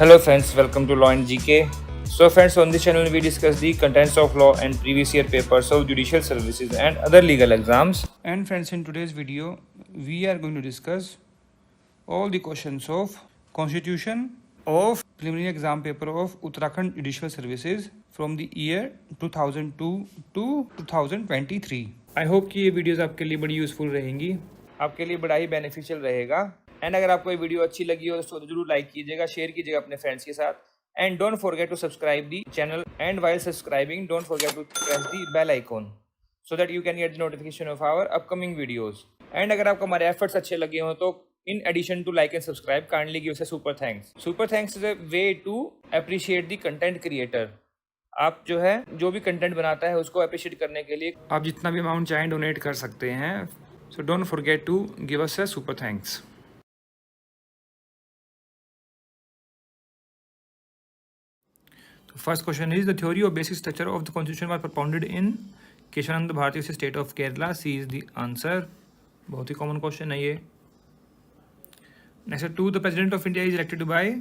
Hello friends, welcome to Law and GK. So friends, on this channel we discuss the contents of law and previous year papers of judicial services and other legal exams. And friends, in today's video we are going to discuss all the questions of constitution of preliminary exam paper of Uttarakhand Judicial Services from the year 2002 to 2023. I hope कि ये videos आपके लिए बड़ी useful रहेंगी, आपके लिए बड़ा ही beneficial रहेगा। एंड अगर आपको ये वीडियो अच्छी लगी हो तो जरूर लाइक कीजिएगा, शेयर कीजिएगा अपने फ्रेंड्स के साथ। And don't forget to subscribe the channel, and while subscribing don't forget to press the bell icon so that you can get the notification of our upcoming videos. And अगर आपको हमारे efforts अच्छे लगे हो तो in addition to like and subscribe, kindly give us a super thanks. Super thanks is a way to appreciate the content creator. आप जो है जो भी कंटेंट बनाता है उसको अप्रिशिएट करने के लिए आप जितना भी अमाउंट चाहें डोनेट कर सकते हैं. So don't forget to give us a super thanks. First question is, the theory of basic structure of the constitution was propounded in Kesavananda Bharati से state of Kerala. C is the answer. बहुत ही common question है ये. Next 2, the president of India is elected by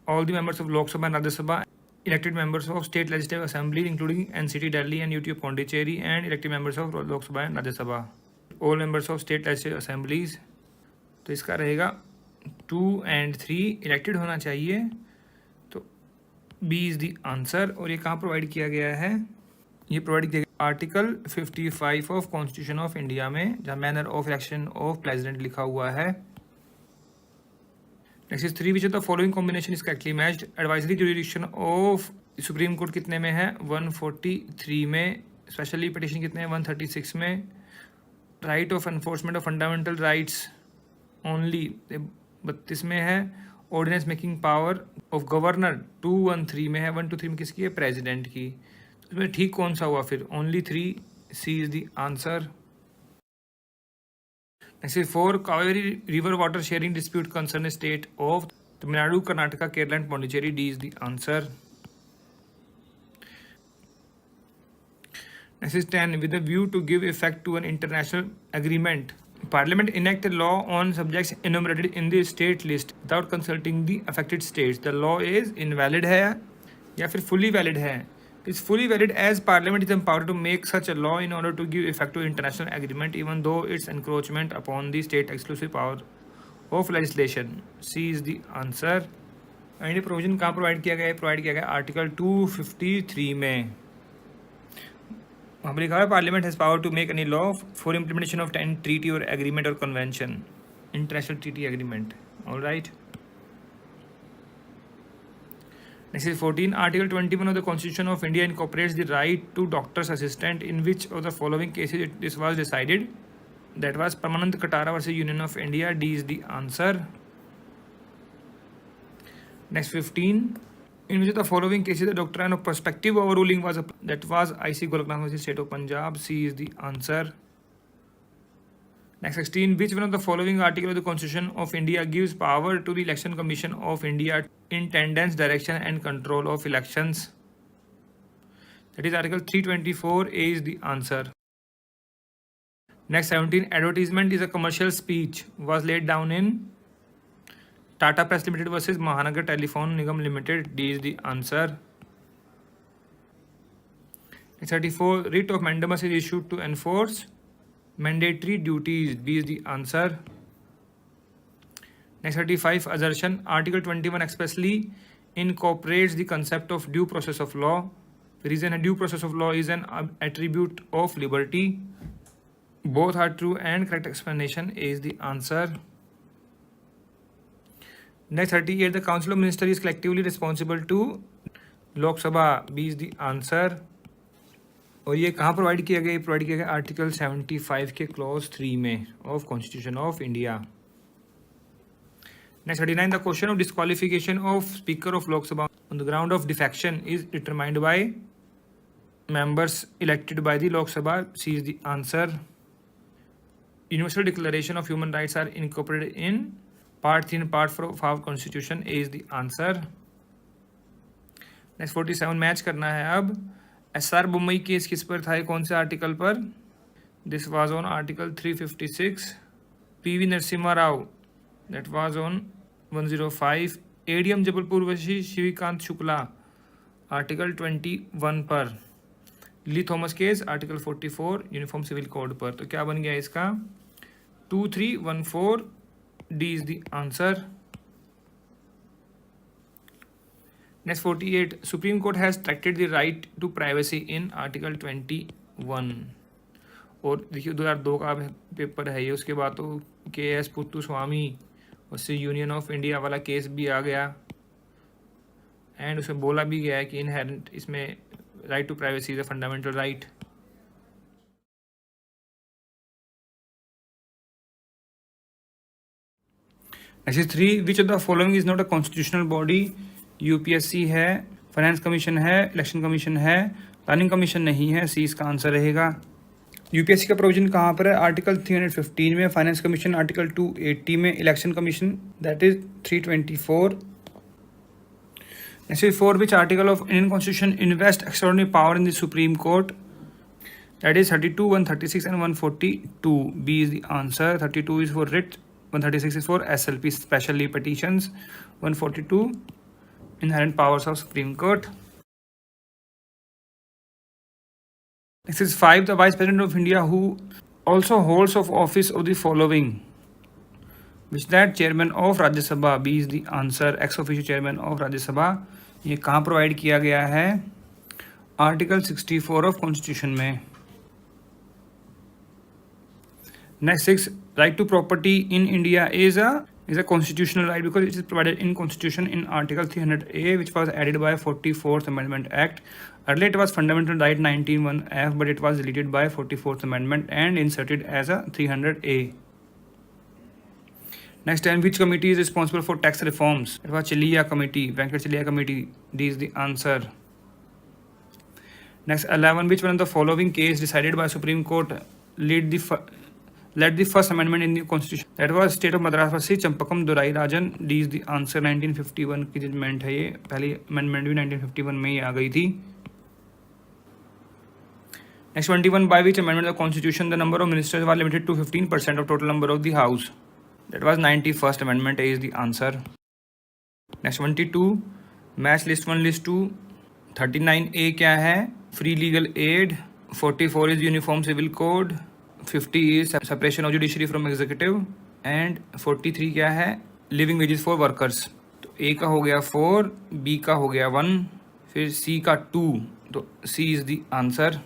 all the members of Lok Sabha and Rajya Sabha, elected members of state legislative assemblies including NCT Delhi and UT Pondicherry, and elected members of Lok Sabha and Rajya Sabha, all members of state legislative assemblies. तो इसका रहेगा 2 and 3 elected होना चाहिए, तो B is the answer. और ये कहाँ provide किया गया है? ये प्रोवाइड किया गया article 55 of constitution of India में, जहाँ manner of election of president लिखा हुआ है. Next is 3, which of the following combination is correctly matched. Advisory jurisdiction of supreme court कितने में है? 143 में. स्पेशली पिटिशन कितने हैं? 136 में. Right of enforcement of fundamental rights only 32 में है. Ordinance making power of governor 213 में है. 123 में किसकी है? प्रेसिडेंट की. तो इसमें ठीक कौन सा हुआ फिर? Only 3. C is the answer. Next is 4, Kaveri river water sharing dispute concern state of Tamil Nadu, Karnataka, Kerala and Pondicherry. D is the answer. Next is 10, with a view to give effect to an international agreement, Parliament enact a law on subjects enumerated in the state list without consulting the affected states. The law is invalid है या फिर fully valid है? It's fully valid as Parliament is empowered to make such a law in order to give effect to international agreement, even though its encroachment upon the state exclusive power of legislation. C is the answer. And ये provision कहाँ provide किया गया है? Provide किया गया article 253 में. वहाँ पर लिखा है Parliament has power to make any law for implementation of any treaty और एग्रीमेंट और convention, international treaty agreement. Alright. Next is 14, article 21 of the constitution of India incorporates the right to doctors assistant in which of the following cases this was decided. That was Paramanand Katara versus union of India. D is the answer. Next 15, in which of the following cases the doctrine of prospective overruling was applied. That was IC Goloknath versus State of Punjab. C is the answer. Next 16, which one of the following article of the Constitution of India gives power to the Election Commission of India in tendence, direction and control of elections? That is article 324. A is the answer. Next 17, advertisement is a commercial speech was laid down in Tata Press Limited versus Mahanagar Telephone Nigam Limited. D is the answer. 34, writ of mandamus is issued to enforce mandatory duties. B is the answer. Next 35, assertion. Article 21 expressly incorporates the concept of due process of law. The reason a due process of law is an attribute of liberty. Both are true and correct explanation is the answer. Next 38, the Council of Ministers is collectively responsible to Lok Sabha. B is the answer. और ये कहाँ provide किया गया? Provide किया गया article 75 के clause 3 में of constitution of India. Next 39, the question of disqualification of speaker of Lok Sabha on the ground of defection is determined by members elected by the Lok Sabha. C is the answer. Universal declaration of human rights are incorporated in Part 3 and Part 4 of our Constitution. A is the answer. Next 47, match करना है अब. SR Bommai case किस पर था? कौन से article पर? This was on article 356. PV Narasimha Rao, that was on 105. ADM Jabalpur वशी शिविकांत शुक्ला आर्टिकल 21 पर। Lily Thomas case article 44 uniform civil code पर। तो क्या बन गया इसका 2314 D is the answer. Next 48 supreme court has restricted the right to privacy in article 21। और देखिए 2002 का पेपर है ये, उसके बाद तो KS पुत्तुस्वामी उससे यूनियन ऑफ इंडिया वाला केस भी आ गया एंड उसमें बोला भी गया है कि इनहेरेंट इसमें right to privacy is a fundamental right. Next 3 which of the following is not a constitutional body. UPSC है, फाइनेंस कमीशन है, इलेक्शन कमीशन है, प्लानिंग कमीशन नहीं है। सी इसका आंसर रहेगा। UPSC का प्रोविजन कहाँ पर है? आर्टिकल 315 में, फाइनेंस कमीशन आर्टिकल 280 में, election commission that is 324। Next 4 which article of Indian constitution invest extraordinary power in the supreme court that is 32, 136 and 142। B is the answer. 32 is for writ, 136 is for SLP special leave petitions, 142 inherent powers of Supreme Court. Next is 5 the Vice President of India who also holds of office of the following, which that chairman of Rajya Sabha। B is the answer, ex officio chairman of Rajya Sabha। ये कहाँ provide किया गया है? Article 64 of constitution में। Next 6 right to property in India is a constitutional right because it is provided in Constitution in Article 300A, which was added by 44th Amendment Act. Earlier it was fundamental right 19(1)(f), but it was deleted by 44th Amendment and inserted as a 300A. Next 10 which committee is responsible for tax reforms? It was Chilliya Committee, Venkat Chilliya Committee. D is the answer. Next 11 which one of the following case decided by Supreme Court led the first amendment in the constitution? That was State of Madras versus Champakam Durai Rajan। D is the answer। 1951 की judgment है ये, पहली amendment भी 1951 में ही आ गई थी। Next 21 by which amendment of the constitution the number of ministers was limited to 15% of total number of the house? That was 91st amendment। A is the answer। Next 22 match list 1 list 2। 39A क्या है? Free legal aid। 44 is uniform civil code। 50 is separation of judiciary from executive and 43 क्या है? Living wages for workers. तो A का हो गया 4, B का हो गया 1, फिर C का 2, तो C is the answer.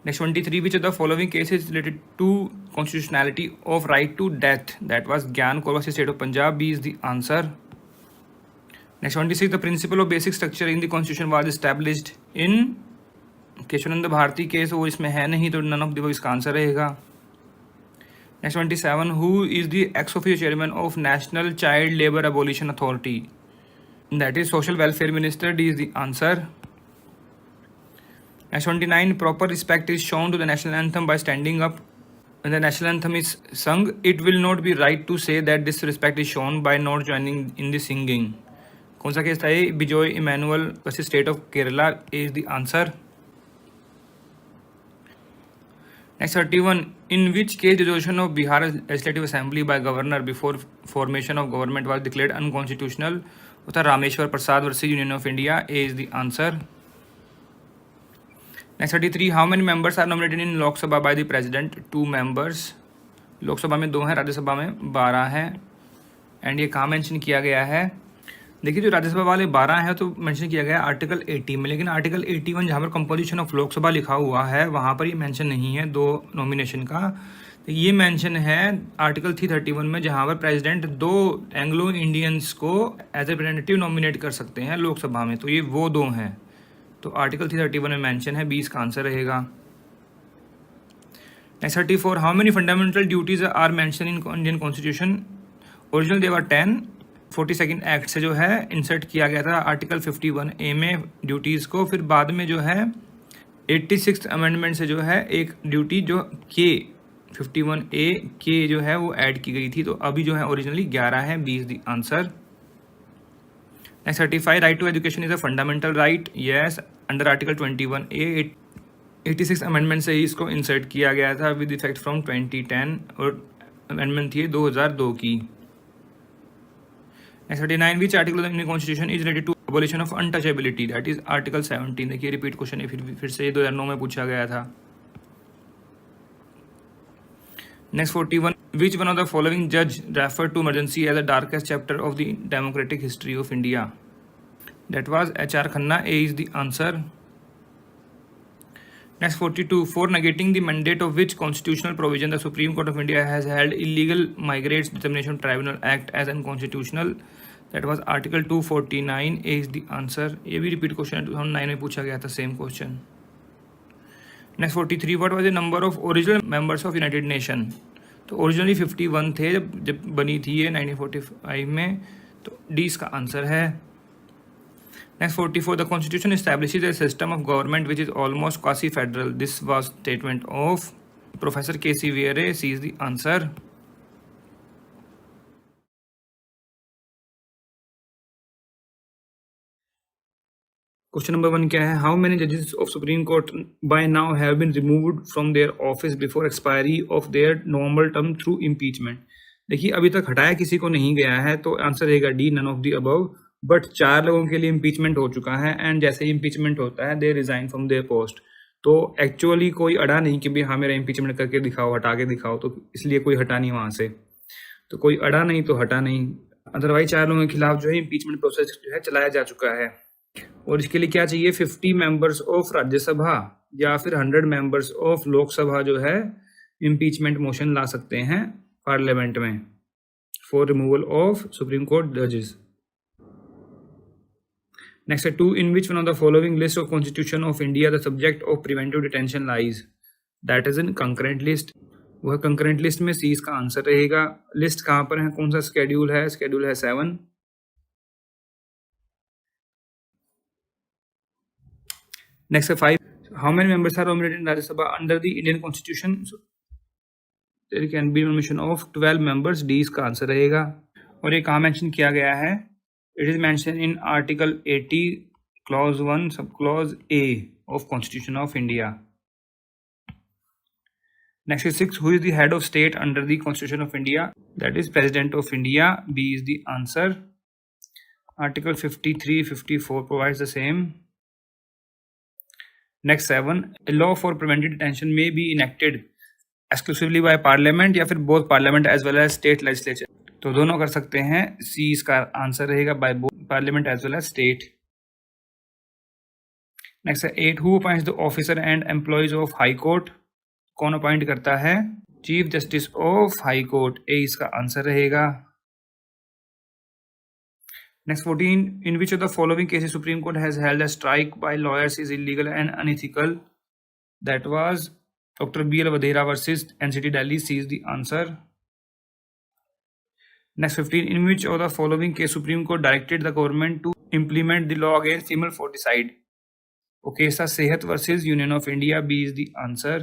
Next 23 which of the following cases related to constitutionality of right to death? That was Gian Kaur versus state of Punjab. B is the answer. Next 26 the principle of basic structure in the constitution was established in Kesavananda Bharati case, वो इसमें है नहीं तो none of the इसका answer रहेगा। Next 27 who is the ex officio chairman of national child labour abolition authority? That is social welfare minister. D is the answer. Next 29 proper respect is shown to the national anthem by standing up when the national anthem is sung. It will not be right to say that this respect is shown by not joining in the singing. कौन सा case था ये? Bijoe Emmanuel versus state of Kerala. Is the answer. Next 31 in which case dissolution of Bihar Legislative Assembly by governor before formation of government was declared unconstitutional? वो था Rameshwar Prasad versus union of India. A is the answer। Next 33 how many members are nominated in Lok Sabha by the president? 2 members। Lok Sabha में 2 हैं, राज्यसभा में 12 हैं। And ये कहाँ mention किया गया है? देखिए जो राज्यसभा वाले 12 हैं तो मेंशन किया गया है आर्टिकल 80 में, लेकिन आर्टिकल 81 जहाँ पर कंपोजिशन ऑफ लोकसभा लिखा हुआ है वहाँ पर ये मेंशन नहीं है 2 नॉमिनेशन का। तो ये मेंशन है आर्टिकल 331 में, जहाँ पर प्रेसिडेंट 2 एंग्लो इंडियंस को एज ए रिप्रेजेंटेटिव नॉमिनेट कर सकते हैं लोकसभा में, तो ये वो 2 हैं। तो आर्टिकल 331 में मेंशन है। 20 का आंसर रहेगा। Next 34 how many fundamental duties are mention in Indian constitution? Original they were 10, 42nd act से जो है इंसर्ट किया गया था आर्टिकल 51A में ड्यूटीज़ को, फिर बाद में जो है 86th अमेंडमेंट से जो है एक ड्यूटी जो के 51A के जो है वो ऐड की गई थी, तो अभी जो है ओरिजिनली 11 है। B is the answer. Next 35 right to education is a fundamental right. Yes, under article 21A 86 amendment से ही इसको इंसर्ट किया गया था विद इफेक्ट फ्रॉम 2010 और अमेंडमेंट थी 2002 की। Next 39, which article of the Indian Constitution is related to abolition of untouchability? That is Article 17. देखिए रिपीट क्वेश्चन है, फिर से 2009 में पूछा गया था. Next 41, which one of the following judge referred to emergency as the darkest chapter of the democratic history of India? That was H.R. Khanna. A is the answer. Next 42, for negating the mandate of which constitutional provision the Supreme Court of India has held illegal Migrants Determination Tribunal Act as unconstitutional? That was Article 249. A is the answer. ये भी repeat question है, 2009 में पूछा गया था same question. Next 43, what was the number of original members of United Nation? तो originally 51 थे जब बनी थी ये 1945 में, तो डी इसका आंसर है. Next 44, the constitution establishes a system of government which is almost quasi-federal. This was statement of Professor K.C. Vere. C is the answer. Question number 1 क्या है? How many judges of Supreme Court by now have been removed from their office before expiry of their normal term through impeachment? देखिए अभी तक हटाया किसी को नहीं गया है, तो आंसर रहेगा D, none of the above. But 4 लोगों के लिए इम्पीचमेंट हो चुका है, एंड जैसे ही इम्पीचमेंट होता है दे रिजाइन फ्रॉम देयर पोस्ट. तो एक्चुअली कोई अड़ा नहीं कि भाई हाँ मेरा इम्पीचमेंट करके दिखाओ, हटा के दिखाओ, तो इसलिए कोई हटा नहीं वहाँ से. तो कोई अड़ा नहीं तो हटा नहीं. अदरवाइज 4 लोगों के खिलाफ जो है इम्पीचमेंट प्रोसेस जो है चलाया जा चुका है. और इसके लिए क्या चाहिए? 50 मेंबर्स ऑफ राज्यसभा या फिर 100 मेंबर्स ऑफ लोकसभा जो है इम्पीचमेंट मोशन ला सकते हैं पार्लियामेंट में for removal of supreme court जजेस. Next 2, in which one of the following list of Constitution of India the subject of preventive detention lies? That is in concurrent list. वह concurrent list में C इसका answer रहेगा. List कहाँ पर है, कौन सा स्केड्यूल है? स्केड्यूल है 7. Next 5, how many members are nominated in Rajya Sabha under the Indian Constitution? So, there can be nomination of 12 members. D इसका आंसर रहेगा. और ये कहाँ मेंशन किया गया है? It is mentioned in Article 80, Clause 1, Subclause A of Constitution of India. Next is 6. Who is the head of state under the Constitution of India? That is President of India. B is the answer. Article 53, 54 provides the same. Next 7. A law for preventive detention may be enacted exclusively by Parliament या फिर both Parliament as well as state legislature. तो दोनों कर सकते हैं. सी इसका answer रहेगा, by both parliament as well as state. Next 8, who appoints the officer and employees of high court? कौन अपॉइंट करता है? Chief justice of high court. A इसका आंसर रहेगा. Next 14, in which of the following cases supreme court has held a strike by lawyers is illegal and unethical? That was doctor B L. Vadhera versus NCT Delhi. C is the answer. Next 15, in which of the following case Supreme Court directed the government to implement the law against female foeticide? Okesa Sehat versus Union of India. B is the answer.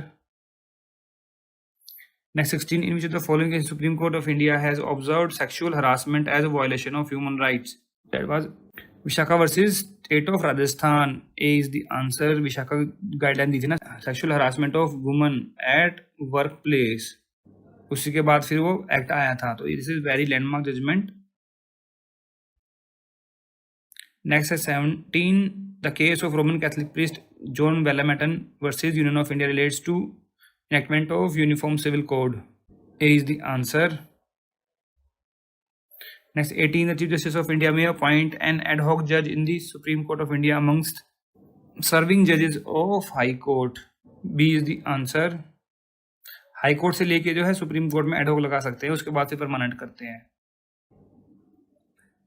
Next 16, in which of the following case Supreme Court of India has observed sexual harassment as a violation of human rights? That was Vishaka versus State of Rajasthan. A is the answer. Vishaka guideline दी थी ना, sexual harassment of women at workplace. उसी के बाद फिर वो act आया था. तो this is very landmark judgement. Next है 17, the case of Roman Catholic priest John वेलमेटन versus union of India relates to enactment of uniform civil code. A is the answer. Next 18, the chief justice of India में appoint N ad hoc जज in the supreme court of India amongst serving जजेस of high court. B is the answer. High court से लेके जो है supreme court में ad hoc लगा सकते हैं, उसके बाद से परमानेंट करते हैं.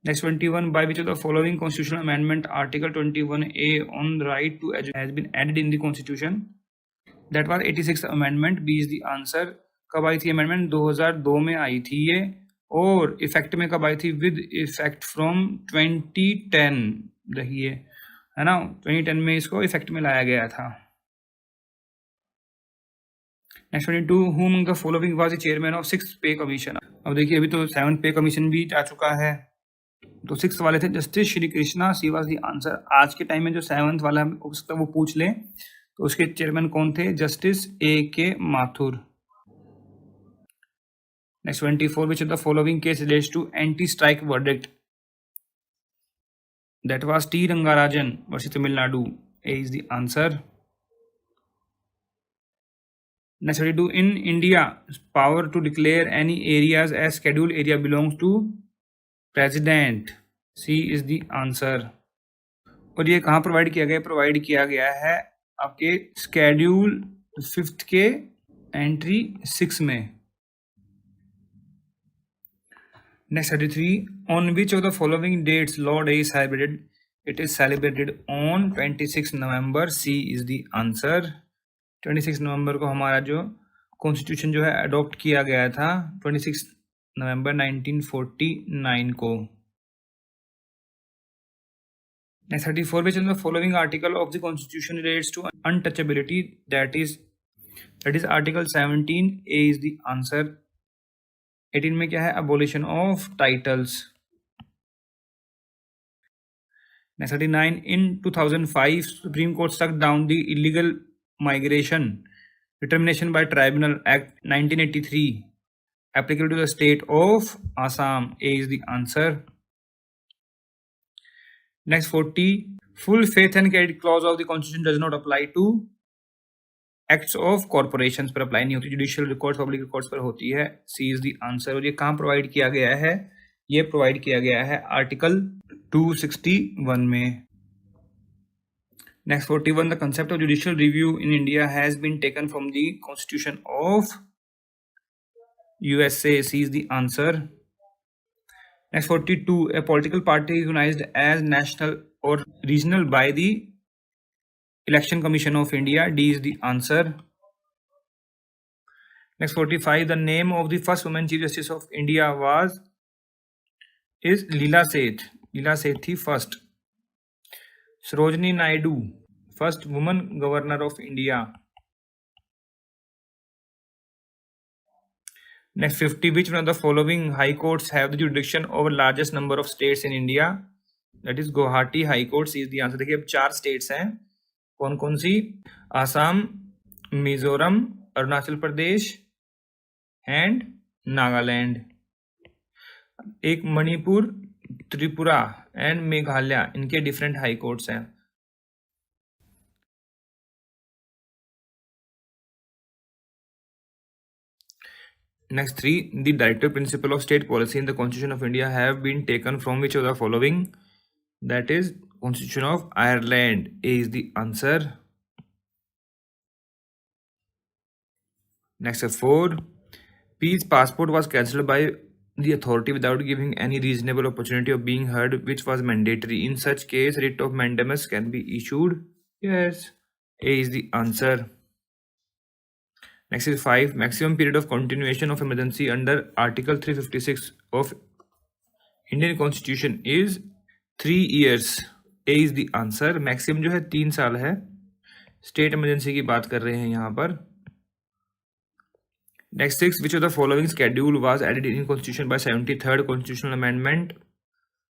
Next 21, by which of the following constitutional amendment article 21A on right to education has been added in the constitution? That was 86th amendment. B is the answer. कब आई थी अमेंडमेंट? 2002 में आई थी ये. और इफेक्ट में कब आई थी? विद इफेक्ट फ्रॉम 2010 रही है ना. 2010 में इसको इफेक्ट में लाया गया था. Next 22, who among the following was the chairman of 6th पे कमीशन? अब देखिए अभी तो 7th पे कमीशन भी जा चुका है, तो 6th वाले थे justice Shri Krishna. She was the answer. आज के टाइम में जो 7th वाला हो सकता है वो पूछ ले, तो उसके चेयरमैन कौन थे? Justice A.K. Mathur. Next 24, which of the following case relates to anti strike verdict? That was T. Rangarajan versus Tamil Nadu. A is the answer. Next 32. In India, power to declare any areas as scheduled area belongs to President. C is the answer. और ये कहाँ provide किया गया? Provide किया गया है आपके schedule 5th के एंट्री 6 में. Next 33. On which of the following dates Law Day is celebrated? It is celebrated on 26 November. C is the answer. 26 नवंबर को हमारा जो कॉन्स्टिट्यूशन जो है अडॉप्ट किया गया था 26 नवंबर 1949 को. Next 34. Which of the following article of the Constitution relates to untouchability? That is Article 17. A is the answer. 18 में क्या है? Abolition of titles. Next 39. In 2005, Supreme Court struck down the Illegal Migration Determination by Tribunal Act 1983 applicable to the state of Assam. A is the answer. Next 40. Full faith and credit clause of the Constitution does not apply to acts of corporations पर apply नहीं होती, judicial records public records पर होती है. C is the answer. और ये कहाँ provide किया गया है? ये प्रोवाइड किया गया है आर्टिकल 261 में. Next 41. The concept of judicial review in India has been taken from the Constitution of USA. C is the answer. Next 42. A political party is recognized as national or regional by the Election Commission of India. D is the answer. Next 45. The name of the first woman Chief Justice of India is Leela Seth. Leela Sethi first. Sarojini Naidu, first woman governor of India. Next 50. Which one of the following high courts have the jurisdiction over largest number of states in India? That is Guwahati High Court. is the answer. देखिए अब 4 states हैं. कौन कौन सी? Assam, Mizoram, Arunachal Pradesh and Nagaland. एक Manipur, Tripura and Meghalaya, इनके different high courts हैं. Next 3. The directive principle of state policy in the Constitution of India have been taken from which of the following? That is Constitution of Ireland. A is the answer. Next 4. P's passport was cancelled by the authority without giving any reasonable opportunity of being heard, which was mandatory. In such case, writ of mandamus can be issued. Yes. A is the answer. Next is 5. Maximum period of continuation of emergency under Article 356 of Indian Constitution is 3 years. A is the answer. Maximum जो है 3 साल है. State emergency की बात कर रहे हैं यहाँ पर. Next 6. Which of the following schedule was added in Constitution by 73rd Constitutional Amendment?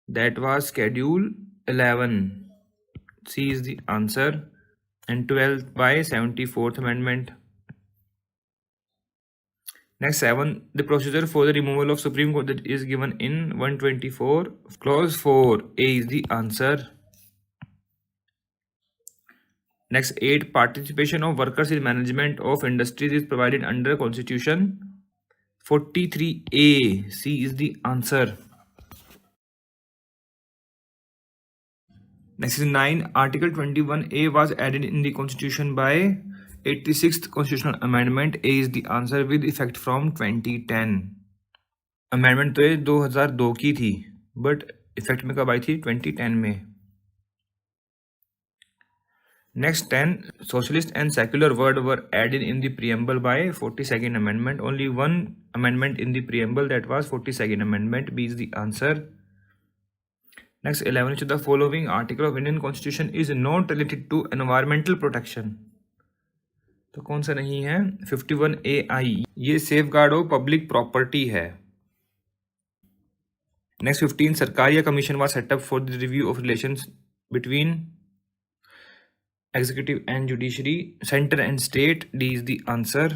That was Schedule 11. C is the answer. And 12th by 74th Amendment. Next 7. The procedure for the removal of Supreme Court that is given in 124 Clause 4. A is the answer. Next 8. Participation of workers in management of industries is provided under Constitution 43A. C is the answer. Next is 9. Article 21A was added in the Constitution by 86th Constitutional Amendment. A is the answer with effect from 2010. Amendment तो ये 2002 की थी, but effect में कब आई थी? 2010 में. Next 10. Socialist and secular word were added in the preamble by 42nd Amendment. Only one amendment in the preamble, that was 42nd Amendment. B is the answer. Next 11. Which of the following article of Indian Constitution is not related to environmental protection? तो कौन सा नहीं है? 51AI. ये safeguard of public property है. Next 15. सरकार या commission was set up for the review of relations between executive and judiciary, center and state. D is the answer.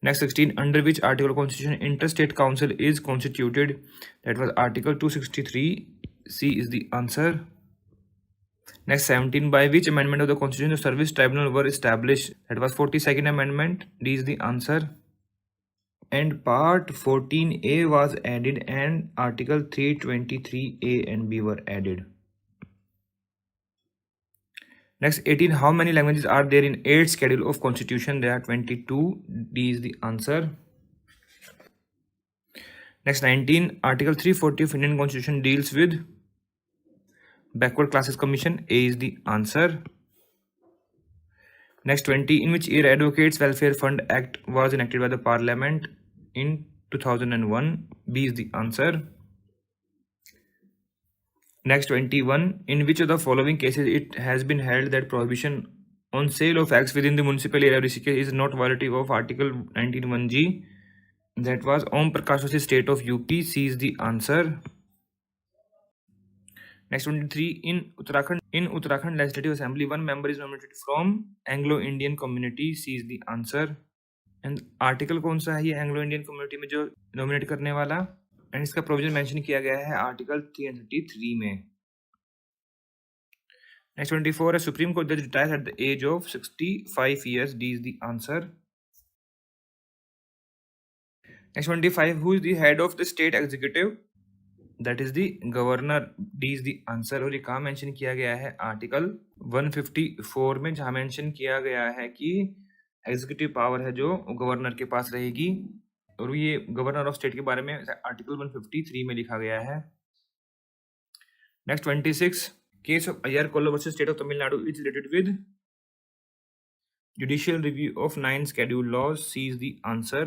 Next 16. Under which article of Constitution interstate council is constituted? That was Article 263. C is the answer. Next, 17. By which amendment of the Constitution the Service Tribunal were established? That was 42nd Amendment. D is the answer. And Part 14A was added and Article 323A and B were added. Next, 18. How many languages are there in 8th schedule of Constitution? There are 22. D is the answer. Next, 19. Article 340 of Indian Constitution deals with Backward Classes Commission. A is the answer. Next, 20. In which year Advocates Welfare Fund Act was enacted by the Parliament? In 2001. B is the answer. Next, 21. In which of the following cases it has been held that prohibition on sale of acts within the municipal area of Rishikesh is not violative of Article 19(1)(g)? That was Om Prakash versus State of UP. C is the answer. Next, 23. In Uttarakhand Legislative Assembly, one member is nominated from Anglo-Indian community. C is the answer. And article कौन सा है ये Anglo Indian community में जो nominate करने वाला, and इसका provision mention किया गया है आर्टिकल 333 में. Next, 24. A Supreme Court judge retires at the age of 65 years. D is the answer. Next, 25. Who is the head of the state executive? That is the governor. D is the answer. और ये कहाँ mention किया गया है? Article 154 में, जहाँ mention किया गया है कि एग्जीक्यूटिव पावर है जो गवर्नर के पास रहेगी, और ये गवर्नर ऑफ स्टेट के बारे में आर्टिकल 153 में लिखा गया है. Next, 26. Case of I R Coelho versus state of Tamil Nadu is related with judicial review of 9 scheduled laws. C is the answer.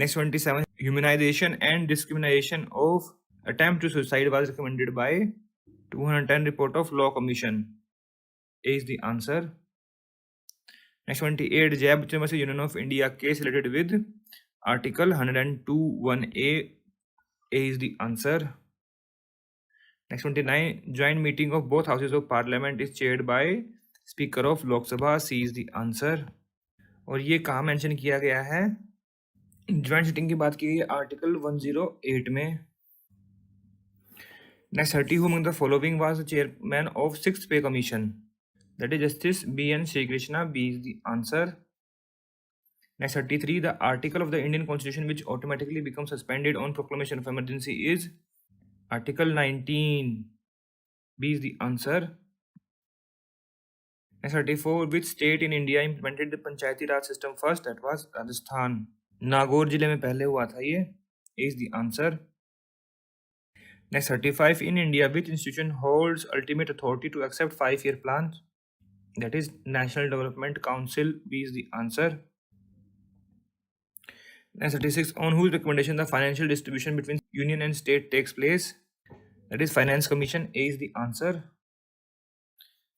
Next, 27. Humanization and discrimination of attempt to suicide was recommended by 210 report of Law Commission. A is the answer. Next, 28. Jai Bachchan versus Union of India case related with Article 102(1)(a). A is the answer. Next, 29. Joint meeting of both houses of parliament is chaired by Speaker of Lok Sabha. C is the answer. और ये कहाँ mention किया गया है? Joint sitting की बात की गई है आर्टिकल 108 में. Next, 30. Who among the following was the chairman of 6th Pay Commission? That is Justice B.N. Sri Krishna. B is the answer. Next, 33. The article of the Indian Constitution which automatically becomes suspended on proclamation of emergency is Article 19. B is the answer. Next, 34. Which state in India implemented the Panchayati Raj system first? That was Rajasthan. Nagaur जिले में पहले हुआ था ये. A is the answer. Next, 35. In India, which institution holds ultimate authority to accept 5-year plans? That is National Development Council. B is the answer. Next, 36. On whose recommendation the financial distribution between union and state takes place? That is Finance Commission. A is the answer.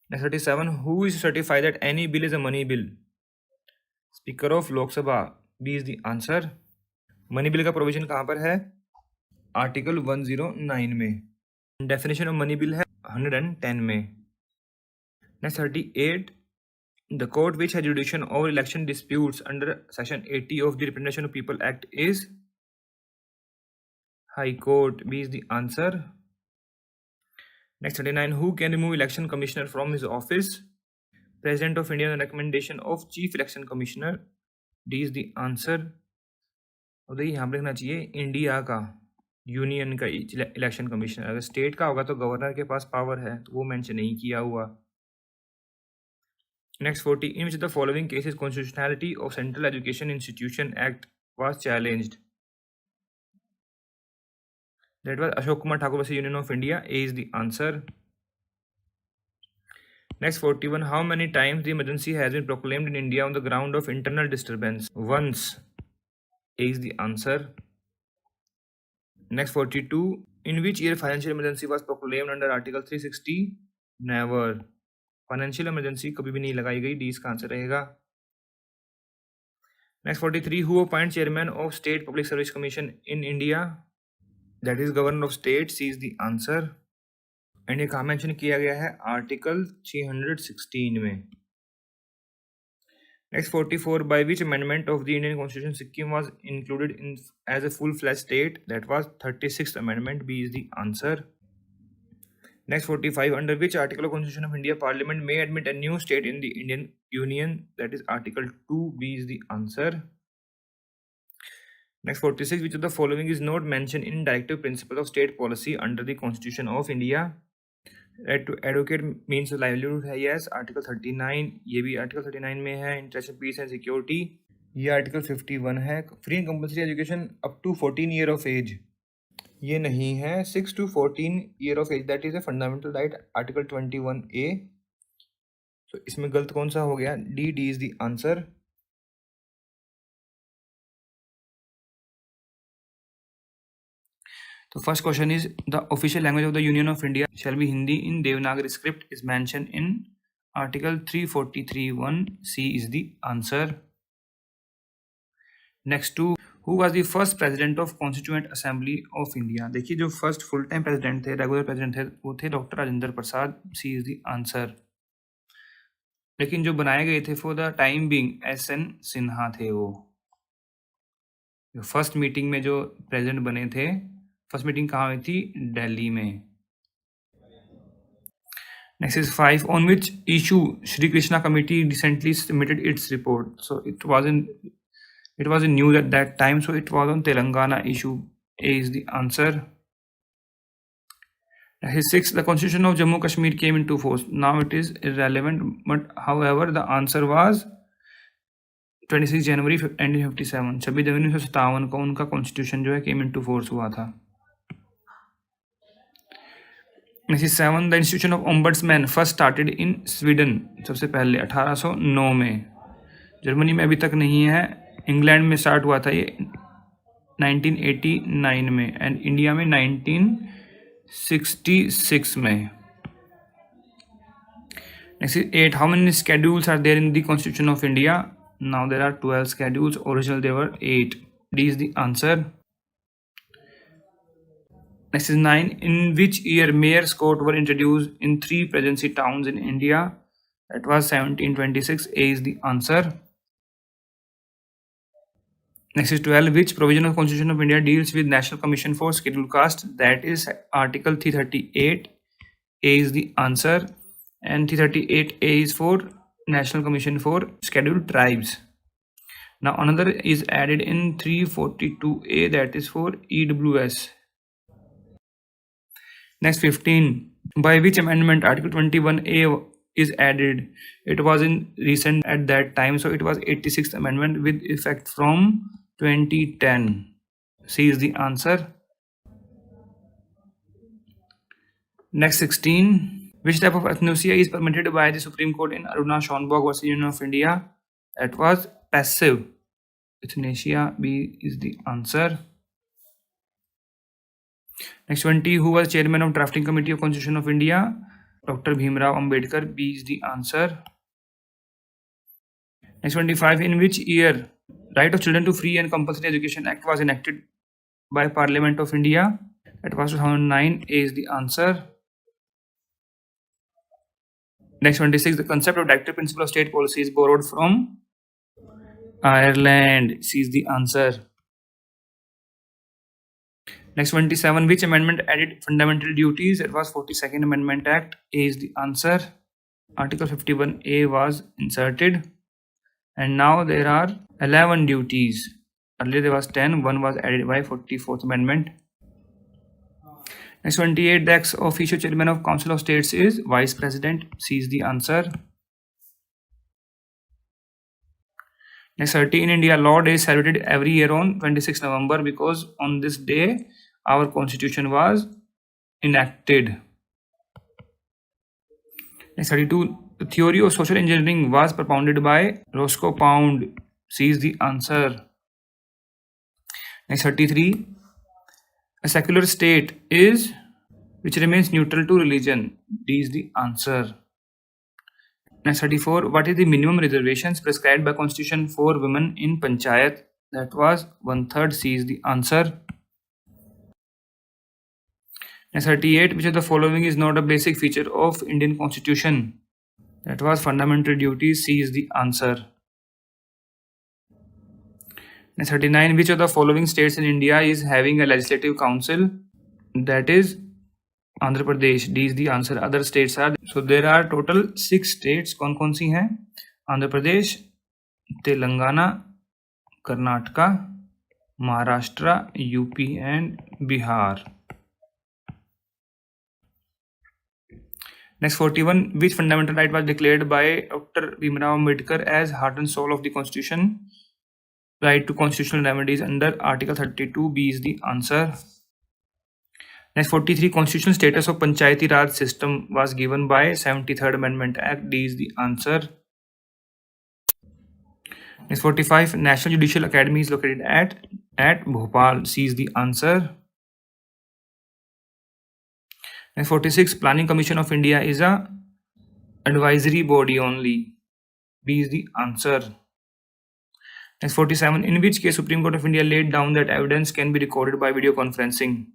Next, 37. Who is certified that any bill is a money bill? Speaker of Lok Sabha. B is the answer. Money bill का provision कहाँ पर है? Article 109 में. Definition of money bill है 110 में. Next, 38. The court which has jurisdiction over election disputes under section 80 of the Representation of People Act is High Court. B is the answer. Next, 39. Who can remove election commissioner from his office? President of India on recommendation of Chief Election Commissioner. D is the answer. और यहाँ पर लिखना चाहिए India का, union का election commissioner. अगर state का होगा तो गवर्नर के पास पावर है, तो वो मेंशन नहीं किया हुआ. Next, 40. In which of the following cases constitutionality of Central Education Institution Act was challenged? That was Ashok Kumar Thakur versus Union of India. A is the answer. Next, 41. How many times the emergency has been proclaimed in India on the ground of internal disturbance? Once. A is the answer. Next, 42. In which year financial emergency was proclaimed under Article 360? Never. Financial emergency कभी भी नहीं लगाई गई. D इसका answer रहेगा. Next, 43. Who appoint chairman of state public service commission in India? That is governor of state. C is the answer. And ये कहाँ mention किया गया है? आर्टिकल 316 में. Next 44, by which amendment of the Indian Constitution Sikkim was included in as a full-fledged state? That was 36th Amendment. B is the answer. Next 45, under which article of Constitution of India Parliament may admit a new state in the Indian Union? That is Article 2. B is the answer. Next 46, which of the following is not mentioned in Directive Principles of State Policy under the Constitution of India? Right to advocate means livelihood है, yes. Article 39, ये भी Article 39 में है. International peace and security, ये Article 51 है. Free and compulsory education up to 14 year of age, ये नहीं है. 6 to 14 year of age, that is a fundamental right. Article 21A. So इसमें गलत कौन सा हो गया? D is the answer. The first question is, the official language of the Union of India shall be Hindi in Devanagari script is mentioned in Article 343(1). C is the answer. Next two, who was the first president of Constituent Assembly of India? देखिए जो first full time president थे, regular president थे, वो थे doctor Rajendra Prasad. C is the answer. लेकिन जो बनाए गए थे for the time being SN Sinha थे. वो फर्स्ट मीटिंग में जो प्रेसिडेंट बने थे, फर्स्ट मीटिंग कहाँ हुई थी? दिल्ली में. Next is 5, on which issue Shri Krishna Committee recently submitted its report? So it was in news at that time, so it was on Telangana issue. A is the answer. Next is 6, the Constitution of Jammu Kashmir came into force. Now it is irrelevant, but however the answer was 26 जनवरी 1957. 26 जनवरी 1957 को उनका constitution जो है केम into force हुआ था. Next is 7, the institution of ombudsman first started in Sweden. सबसे पहले 1809 में. Germany में अभी तक नहीं है. इंग्लैंड में स्टार्ट हुआ था ये 1989 में, एंड इंडिया में 1966 में. Next is 8, how many schedules are there in the Constitution of India? Now there are 12 schedules. Original there were 8. D is the answer. Next is 9, in which year mayor's court were introduced in 3 presidency towns in India? That was 1726. A is the answer. Next is 12, which provision of Constitution of India deals with National Commission for Scheduled Caste? That is Article 338. A is the answer. And 338A is for National Commission for Scheduled Tribes. Now another is added in 342A, that is for EWS. Next 15, by which amendment Article 21A is added? It was in recent at that time, so it was 86th amendment with effect from 2010. C is the answer. Next 16, which type of euthanasia is permitted by the Supreme Court in Aruna Schonberg versus Union of India? That was passive euthanasia. B is the answer. Next 20, who was chairman of drafting committee of Constitution of India? Dr. Bhimrao Ambedkar. B is the answer. Next 25, in which year Right of Children to Free and Compulsory Education Act was enacted by Parliament of India? That was 2009. A is the answer. Next 26, the concept of directive principle of state policy is borrowed from Ireland. C is the answer. Next 27, which amendment added fundamental duties? It was 42nd Amendment Act. A is the answer. Article 51A was inserted, and now there are 11 duties. Earlier there was 10, one was added by 44th Amendment. Next 28, the ex officio chairman of Council of States is Vice President. C is the answer. Next 30, in India, Law Day is celebrated every year on 26 November because on this day our constitution was enacted. Next 32, the theory of social engineering was propounded by Roscoe Pound. C is the answer. Next 33, a secular state is which remains neutral to religion. D is the answer. Next 34, what is the minimum reservations prescribed by Constitution for women in Panchayat? That was 1/3. C is the answer. Next 38, which of the following is not a basic feature of Indian Constitution? That was fundamental duties. C is the answer. And 39, which of the following states in India is having a legislative council? That is Andhra Pradesh. D is the answer. Other states are, so there are total 6 states. कौन कौन सी हैं? Andhra Pradesh, Telangana, Karnataka, Maharashtra, UP and Bihar. Next 41, which fundamental right was declared by Dr. Bhimrao Ambedkar as heart and soul of the Constitution? Right to constitutional remedies under Article 32. B is the answer. Next 43, constitutional status of Panchayati Raj system was given by 73rd Amendment Act. D is the answer. Next 45, National Judicial Academy is located at Bhopal. C is the answer. Next 46, Planning Commission of India is a advisory body only. B is the answer. Next 47, in which case Supreme Court of India laid down that evidence can be recorded by video conferencing?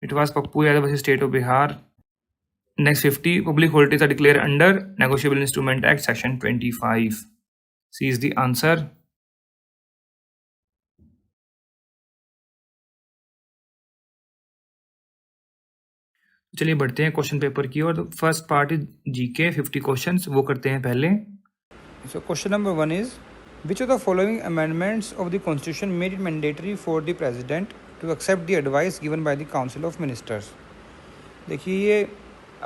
It was Pappu Yadav versus State of Bihar. Next 50, public holidays are declared under Negotiable Instrument Act Section 25. C is the answer. चलिए बढ़ते हैं question paper की ओर. First part is GK 50 questions, वो करते हैं पहले. So question number 1 is which of the following amendments of the constitution made it mandatory for the president to accept the advice given by the council of ministers. देखिए ये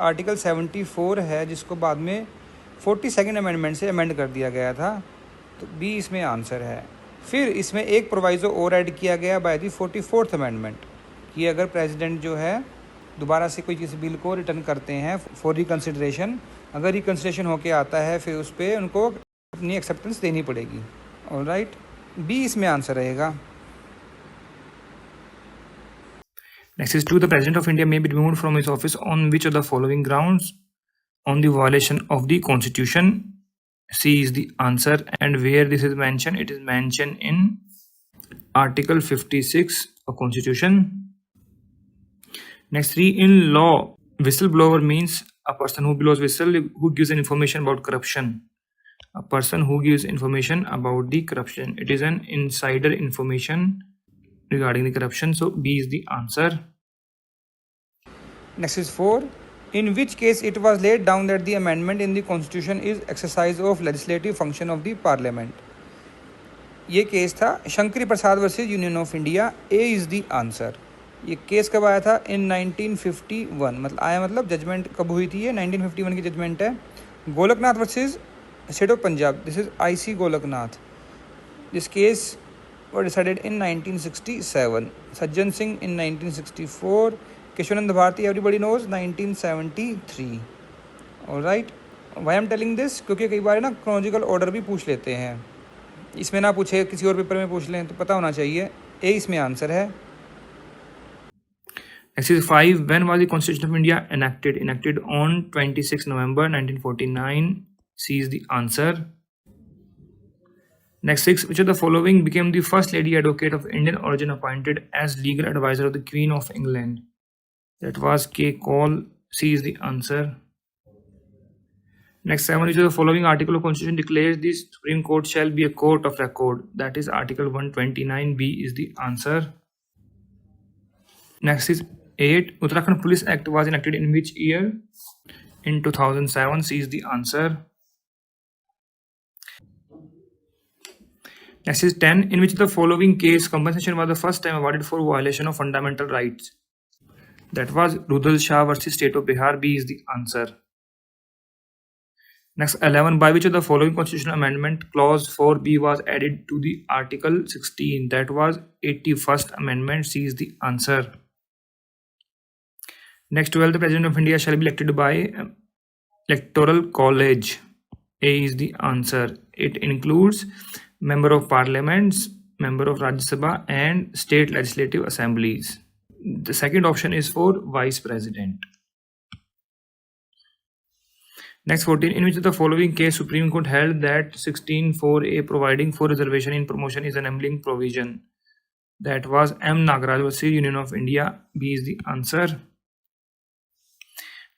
article 74 है जिसको बाद में 42nd अमेंडमेंट से amend कर दिया गया था, तो बी इसमें आंसर है. फिर इसमें एक प्रोवाइजो और ऐड किया गया बाय द 44th अमेंडमेंट कि अगर प्रेसिडेंट जो है दोबारा से कोई किसी बिल को रिटर्न करते हैं फॉर रिकन्सिडरेशन, अगर रिकन्सिडरेशन होके आता है फिर उस पर उनको अपनी एक्सेप्टेंस देनी पड़ेगी. ऑलराइट, बी इसमें आंसर रहेगा. Next is 2, the President of India may be removed from his office on which of the following grounds? On the violation of the Constitution. C is the answer. And where this is mentioned? It is mentioned in Article 56 of Constitution. Next 3, in law, whistleblower means a person who blows whistle, who gives an information about corruption. A person who gives information about the corruption. It is an insider information regarding the corruption. So B is the answer. Next is 4, in which case it was laid down that the amendment in the constitution is exercise of legislative function of the parliament. ये case था Shankari Prasad versus union of India. A is the answer. ये case कब आया था? इन 1951. मतलब judgement कब हुई थी? ये 1951 की जजमेंट है. Golaknath versus state of Punjab. This is IC Golaknath. This case were decided in 1967. Sajjan Singh in 1964. Kesavananda Bharati everybody knows 1973. Alright, why am telling this, क्योंकि कई बार ना क्रोनोलॉजिकल ऑर्डर भी पूछ लेते हैं. इसमें ना पूछे, किसी और पेपर में पूछ लें तो पता होना चाहिए. ए इसमें आंसर है. Exercise 5, when was the Constitution of India enacted? Enacted on 26 November 1949. C is the answer. Next 6, which of the following became the first lady advocate of Indian origin appointed as legal advisor of the Queen of England? That was K. Cole. C is the answer. Next 7, which of the following article of Constitution declares the Supreme Court shall be a court of record? That is Article 129. B is the answer. Next is 8, Uttarakhand Police Act was enacted in which year? In 2007. C is the answer. Next is 10, in which the following case compensation was the first time awarded for violation of fundamental rights? That was Rudal Shah versus State of Bihar. B is the answer. Next 11, by which of the following constitutional amendment clause 4B was added to the Article 16? That was 81st Amendment. C is the answer. Next 12, the President of India shall be elected by Electoral College. A is the answer. It includes Member of Parliaments, Member of Rajya Sabha and State Legislative Assemblies. The second option is for Vice President. Next 14, in which of the following case Supreme Court held that 16(4)(a) providing for reservation in promotion is an enabling provision? That was M. Nagaraj versus Union of India. B is the answer.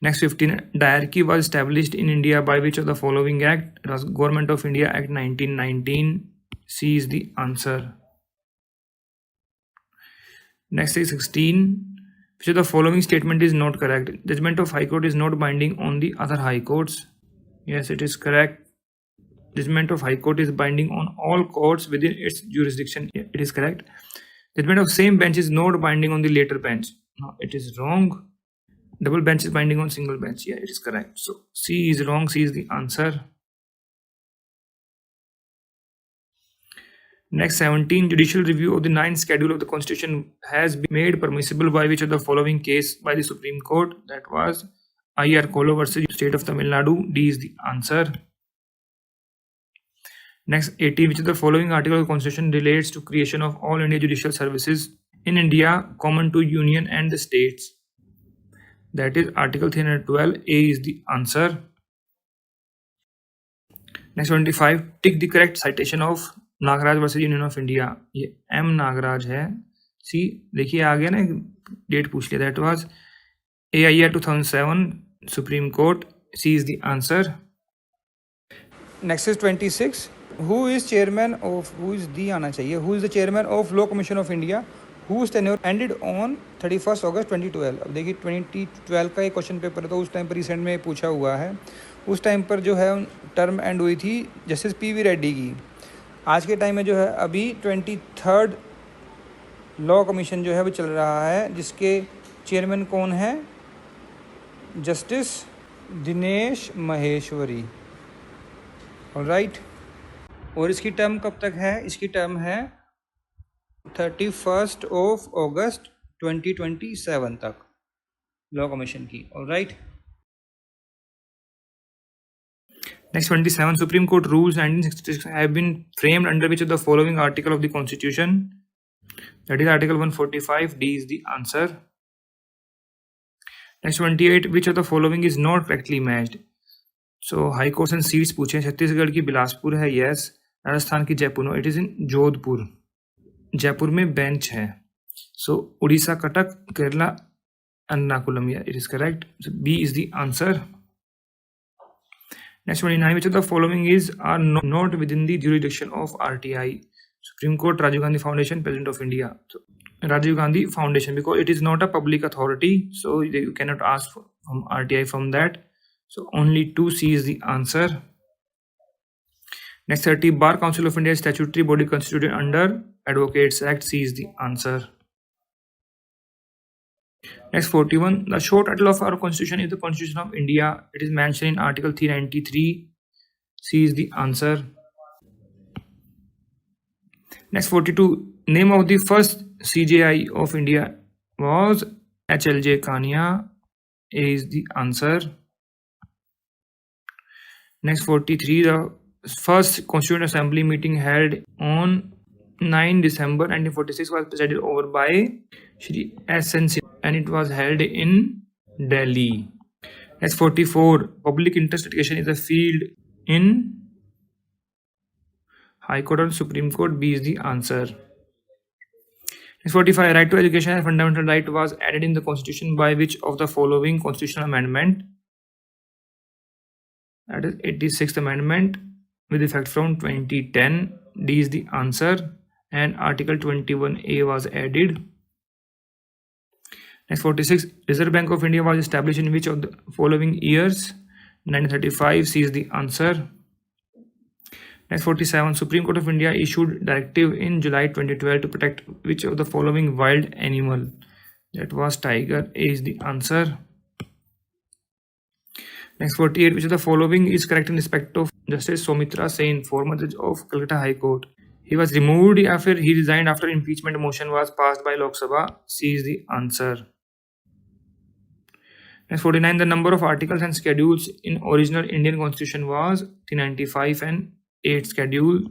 Next 15, diarchy was established in India by which of the following act? It was Government of India Act 1919. C is the answer. Next is 16. Which of the following statement is not correct? Judgment of High Court is not binding on the other High Courts. Yes, it is correct. Judgment of High Court is binding on all courts within its jurisdiction. Yeah, it is correct. Judgment of same bench is not binding on the later bench. No, it is wrong. Double bench is binding on single bench. Yeah, it is correct. So C is wrong. C is the answer. Next, 17. Judicial review of the 9th schedule of the Constitution has been made permissible by which of the following case by the Supreme Court? That was I.R. Kolo versus State of Tamil Nadu. D is the answer. Next, 18. Which of the following article of the Constitution relates to creation of all India judicial services in India common to Union and the states? That is Article 312. A is the answer. Next, 25. Tick the correct citation of Nagaraj versus union of India. ये M Nagaraj है. C देखिए आ गया ना, date पूछ लिया. That was AIR 2007 supreme court. C is the answer. Next is 26. Who is chairman of who is the आना चाहिए who is the chairman of law commission of India whose tenure ended on 31 August 2012. अब देखिए 2012 का एक question paper है, तो उस time पर रिसेंट में पूछा हुआ है. उस टाइम पर जो है टर्म एंड हुई थी जस्टिस PV रेड्डी की. आज के टाइम में जो है अभी 23rd लॉ कमीशन जो है वो चल रहा है, जिसके चेयरमैन कौन है? जस्टिस दिनेश महेश्वरी. ऑलराइट. और इसकी टर्म कब तक है? इसकी टर्म है 31 अगस्त 2027 तक लॉ कमीशन की. Alright. Next, 27. Supreme Court rules 1966 have been framed under which of the following article of the Constitution? That is Article 145. D is the answer. Next, 28. Which of the following is not correctly matched? So High Courts and seats पूछे. छत्तीसगढ़ की बिलासपुर है, yes. Rajasthan की Jaipur, no. It is in Jodhpur. Jaipur में bench है. So Orissa Cuttack, Kerala Ernakulam. Yeah, it is correct. So B is the answer. Next, 29. Which of the following are not within the jurisdiction of RTI? Supreme Court, Rajiv Gandhi Foundation, President of India. So, Rajiv Gandhi Foundation, because it is not a public authority, so you cannot ask from RTI from that. So only 2C is the answer. Next, 30. Bar Council of India is statutory body constituted under Advocates Act. C is the answer. Next, 41. The short title of our Constitution is the Constitution of India. It is mentioned in Article 393. C is the answer. Next, 42. Name of the first CJI of India was HLJ Kania. A is the answer. Next, 43. The first Constituent Assembly meeting held on 9 December 1946 was presided over by Shri S.N. and it was held in Delhi. Next, 44. Public interest litigation is a field in High Court and Supreme Court. B is the answer. Next, 45. Right to education and fundamental right was added in the Constitution by which of the following constitutional amendment? That is 86th Amendment with effect from 2010. D is the answer. And Article 21A was added. Next, 46. Reserve Bank of India was established in which of the following years? 1935. C is the answer. Next, 47. Supreme Court of India issued directive in July 2012 to protect which of the following wild animal? That was tiger. A is the answer. Next, 48. Which of the following is correct in respect of Justice Soumitra Sen, former judge of Calcutta High Court? He was removed after he resigned after impeachment motion was passed by Lok Sabha. C is the answer. Next, 49. The number of articles and schedules in original Indian Constitution was 395 and 8 schedule.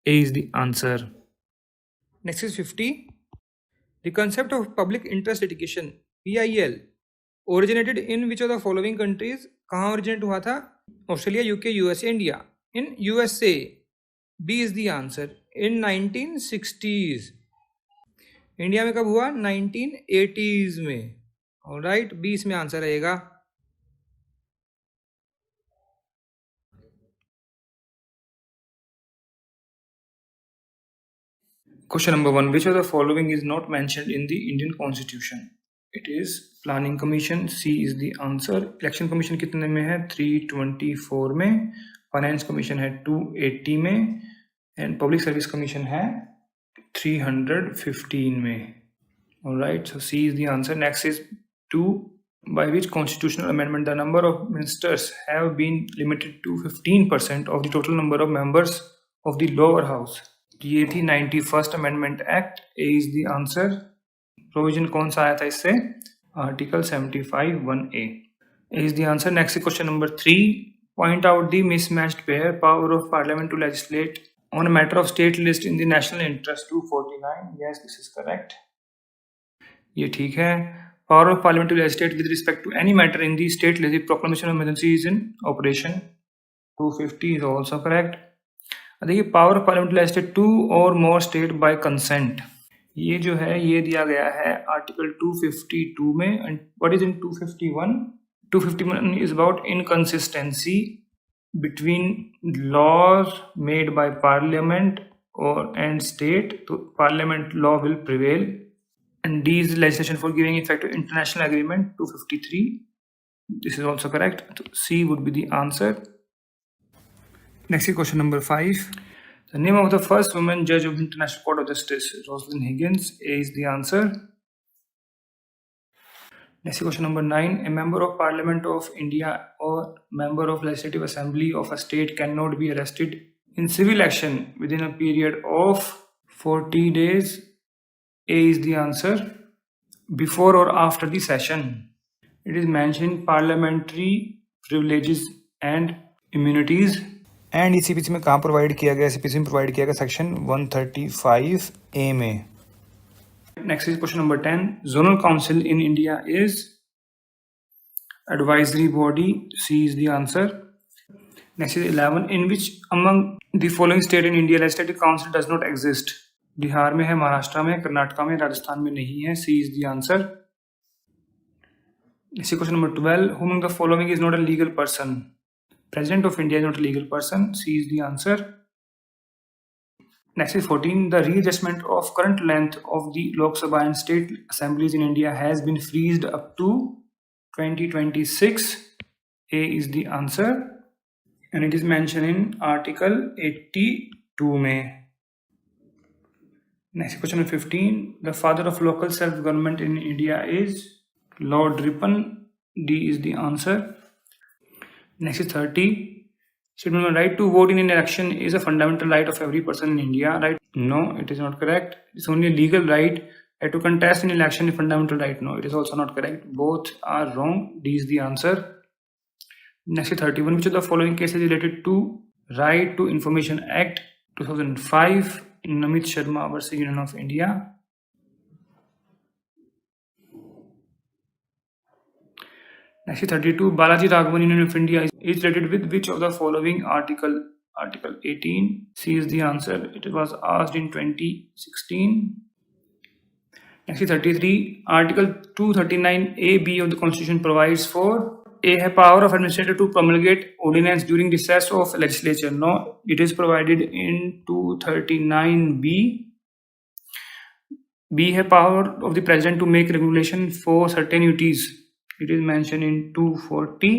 A is the answer. Next is 50. The concept of public interest litigation PIL originated in which of the following countries? कहाँ originate हुआ था? Australia, UK, USA, India. In USA. B is the answer. In 1960s. India में कब हुआ? 1980s में. Alright. B इसमें answer रहेगा. Question number 1. Which of the following is not mentioned in the Indian Constitution? It is Planning Commission. C is the answer. Election Commission कितने में है? 324 में. Finance Commission है 280 में. And Public Service Commission है 315 में. Alright, so C is the answer. Next is 2. By which constitutional amendment the number of ministers have been limited to 15% of the total number of members of the lower house? ये थी 91st Amendment Act. A is the answer. Provision कौन सा आया था इससे? Article 75(1)(a). A is the answer. Next question number 3. Point out the mismatched pair power of Parliament to legislate on a matter of state list in the national interest. 249. Yes, this is correct. ये ठीक है. Power of Parliament to legislate with respect to any matter in the state list. The proclamation of emergency is in operation. 250 is also correct. देखिए power of parliament legislate 2 और more state by consent, ये जो है ये दिया गया है article 252 में. And what is in 251? 251 is about inconsistency between laws made by parliament और एंड स्टेट. तो parliament law will prevail. And D is legislation for giving effect to international agreement. 253. This is also correct. तो C would be the answer. Next is question number 5. The name of the first woman judge of International Court of Justice, Rosalind Higgins. A is the answer. Next is question number 9. A member of Parliament of India or member of Legislative Assembly of a state cannot be arrested in civil action within a period of 40 days. A is the answer. Before or after the session. It is mentioned parliamentary privileges and immunities. And CPC में कहाँ provide किया गया? CPC में provide किया गया section 135A में. Next is question number 10. Zonal council in India is advisory body. C is the answer. Next is 11. In which among the following state in India legislative council does not exist? Bihar में है, महाराष्ट्र में, कर्नाटका में, राजस्थान में नहीं है. C is the answer. Next question number 12. Whom the following is not a legal person? President of India is not a legal person. C is the answer. Next is 14. The readjustment of current length of the Lok Sabha and state assemblies in India has been freezed up to 2026. A is the answer. And it is mentioned in Article 82 में. Next question number 15. The father of local self-government in India is Lord Ripon. D is the answer. Next is 30. Statement: right to vote in an election is a fundamental right of every person in India. Right? No, it is not correct. It's only a legal right. Right to contest in election is fundamental right. No, it is also not correct. Both are wrong. D is the answer. Next is 31. Which of the following cases is related to Right to Information Act 2005? Namit Sharma versus Union of India. Next is 32. Balaji Raghavan Union of India is related with which of the following article? Article 18. C is the answer. It was asked in 2016. Next is 33. Article 239A(b) of the Constitution provides for A. Power of administrator to promulgate ordinance during recess of legislature. No, it is provided in 239B. B. Power of the president to make regulation for certain duties. It is mentioned in 240.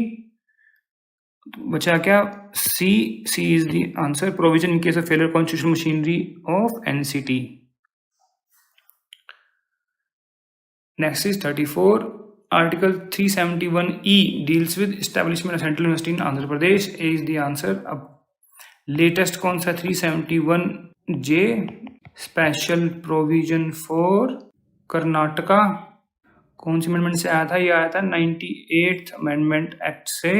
बचा क्या? C. C is the answer. Provision in case of failure of constitutional machinery of NCT. Next is 34. Article 371E deals with establishment of central university in Andhra Pradesh. A is the answer. अब latest कौन सा? 371J special provision for Karnataka. कौन सी amendment से आया था? ये आया था 98th अमेंडमेंट एक्ट से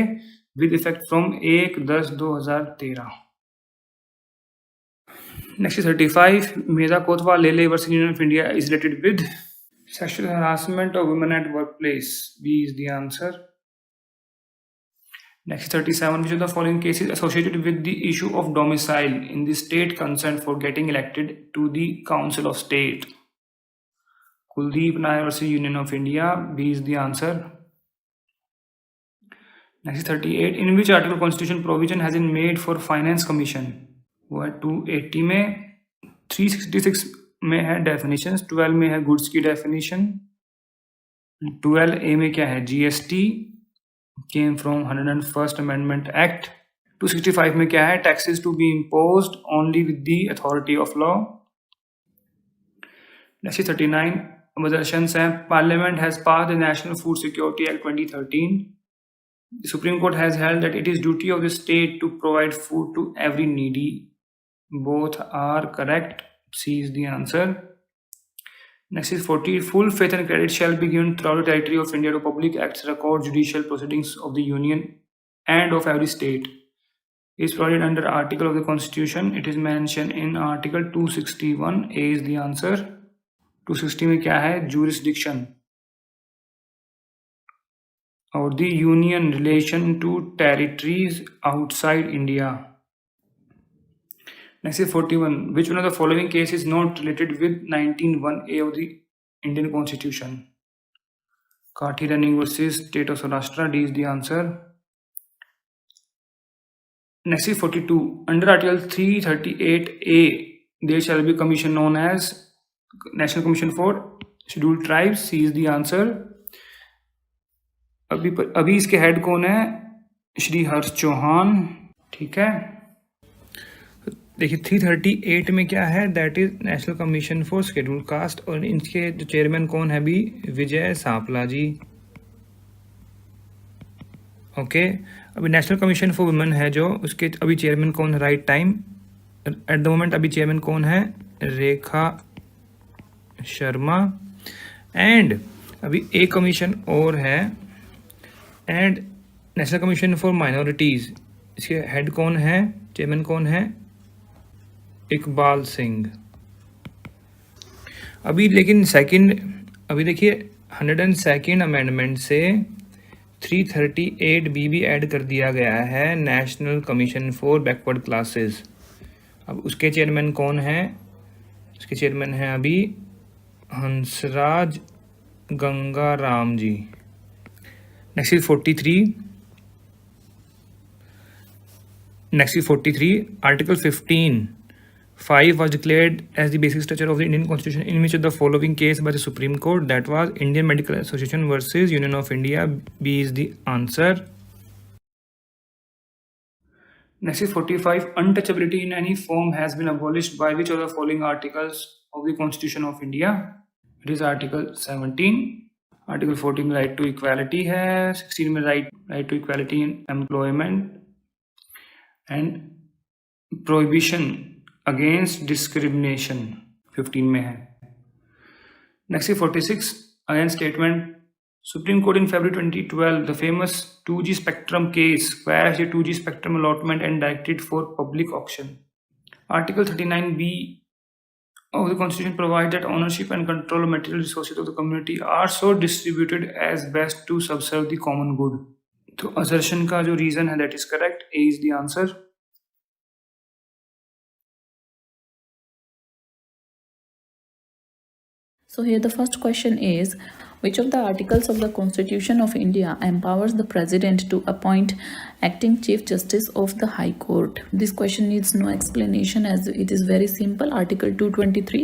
with effect from 1/10/2013. Next 35. Medha Kotwal Lele versus union of India is related with sexual harassment of women at work place. B is the answer. Next 37. Which of the following cases associated with the issue of domicile in the state concerned for getting elected to the Council of State? Kuldeep Nair versus Union of India. B is the answer. Next 38. In which article constitution provision has been made for finance commission? वो है 280 में. 366 में है definitions, 12 में है goods की definition, 12A में क्या है GST came from 101st amendment act, 265 में क्या है taxes to be imposed only with the authority of law. Next 39 observations हैं, parliament has passed the national food security act 2013, the Supreme Court has held that it is duty of the state to provide food to every needy. Both are correct. C is the answer. Next is 40. Full faith and credit shall be given throughout the territory of India to public acts, record, judicial proceedings of the Union and of every state. It is provided under Article of the Constitution. It is mentioned in Article 261. A is the answer. 260 में क्या है jurisdiction और the union relation to territories outside India. Next is 41. Which one of the following cases is not related with 19(1)(a) of the Indian Constitution? Kathi Running versus State of Saurashtra. D is the answer. Next is 42. Under Article 338A, there shall be a commission known as National Commission for Scheduled Tribes. C is the answer. अभी इसके head कौन है श्री हर्ष चौहान, ठीक है। देखिए 338 में क्या है that is national commission for scheduled caste और इनके जो चेयरमैन कौन है अभी विजय सांपला जी, ओके। अभी नेशनल कमीशन फॉर वुमेन है जो उसके अभी चेयरमैन कौन है right time at the moment अभी चेयरमैन कौन है रेखा शर्मा एंड अभी एक कमीशन और है and national commission for minorities इसके हेड कौन है चेयरमैन कौन है इकबाल सिंह। अभी लेकिन सेकंड अभी देखिए 102nd अमेंडमेंट से 338B भी ऐड कर दिया गया है national commission for backward classes. अब उसके चेयरमैन कौन है उसके चेयरमैन हैं अभी Hansraj Ganga Ram ji. Next is 43. Article 15(5) was declared as the basic structure of the Indian Constitution in which of the following case by the Supreme Court? That was Indian Medical Association versus Union of India. B is the answer. Next is 45. Untouchability in any form has been abolished by which of the following articles of the Constitution of India? It is Article 17. Article 14 में right to equality है, 16 में right to equality in employment and prohibition against discrimination 15 में है। Next 46 again statement supreme court in February 2012 the famous 2G spectrum case quash the 2G spectrum allotment and directed for public auction. Article 39B of the Constitution provides that ownership and control of material resources of the community are so distributed as best to subserve the common good. तो assertion का जो reason है that is correct. A is the answer. So here the first question is, which of the articles of the Constitution of India empowers the President to appoint acting Chief Justice of the High Court? This question needs no explanation as it is very simple. Article 223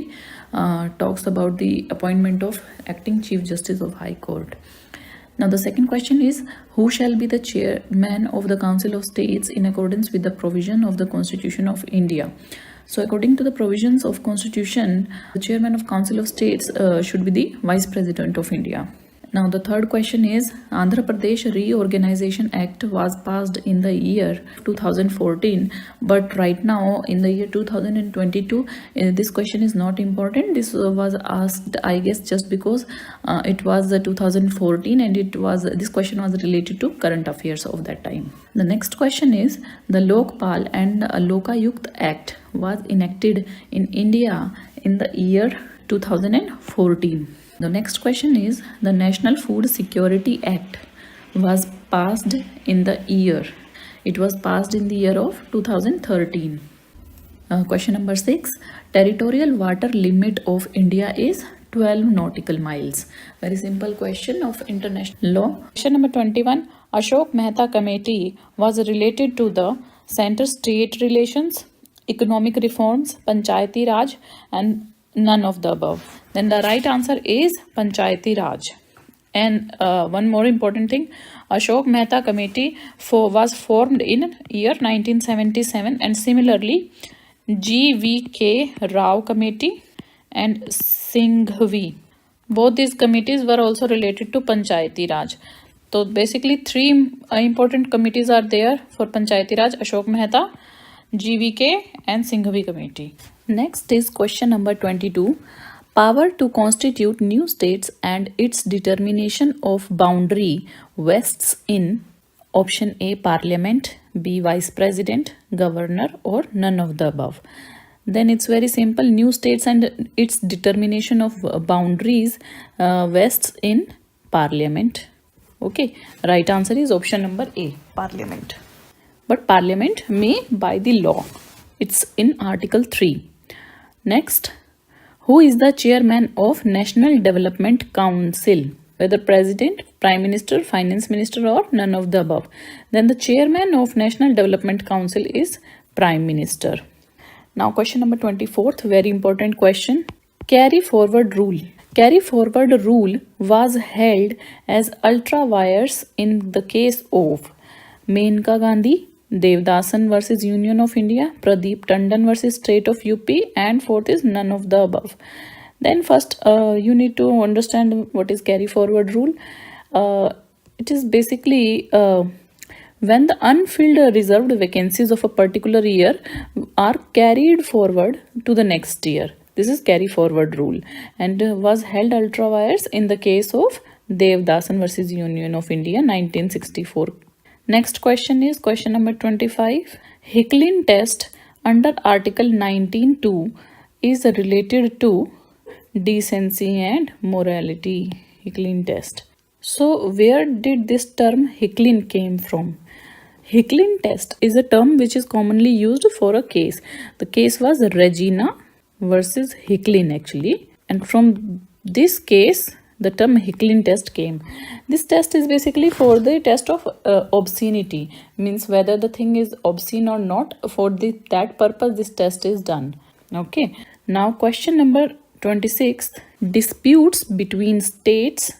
talks about the appointment of acting Chief Justice of High Court. Now the second question is, who shall be the chairman of the Council of States in accordance with the provision of the Constitution of India? So according to the provisions of Constitution, the chairman of Council of States should be the Vice President of India. Now the third question is, Andhra Pradesh Reorganization Act was passed in the year 2014, but right now in the year 2022, this question is not important. This was asked, I guess, just because it was 2014 and this question was related to current affairs of that time. The next question is, the Lokpal and Lokayukt Act was enacted in India in the year 2014. The next question is, the National Food Security Act was passed in the year. It was passed in the year of 2013. Question number 6. Territorial water limit of India is 12 nautical miles. Very simple question of international law. Question number 21. Ashok Mehta Committee was related to the center-state relations, economic reforms, Panchayati Raj and None of the above. Then the right answer is Panchayati Raj. And one more important thing, Ashok Mehta Committee was formed in year 1977, and similarly G.V.K. Rao Committee and Singhvi. Both these committees were also related to Panchayati Raj. So basically three important committees are there for Panchayati Raj: Ashok Mehta, GVK and Singhvi committee. Next is question number 22. Power to constitute new states and its determination of boundary vests in option A Parliament, B Vice President, Governor, or none of the above. Then it's very simple. New states and its determination of boundaries vests in Parliament. Okay, right answer is option number A, Parliament. But Parliament may by the law. It's in Article 3. Next, who is the chairman of National Development Council? Whether President, Prime Minister, Finance Minister, or none of the above. Then the chairman of National Development Council is Prime Minister. Now question number 24th, very important question. Carry forward rule. Carry forward rule was held as ultra vires in the case of Menka Gandhi, Devdasan versus Union of India, Pradeep Tandon versus State of UP, and fourth is none of the above. Then first you need to understand what is carry forward rule. It is basically when the unfilled reserved vacancies of a particular year are carried forward to the next year. This is carry forward rule and was held ultra vires in the case of Devdasan versus Union of India 1964. Next question is question number 25. Hicklin test under Article 19.2 is related to decency and morality. Hicklin test. So where did this term Hicklin came from? Hicklin test is a term which is commonly used for a case. The case was Regina versus Hicklin actually, and from this case the term Hicklin test came. This test is basically for the test of obscenity, means whether the thing is obscene or not. For that purpose this test is done. Okay, now question number 26. Disputes between states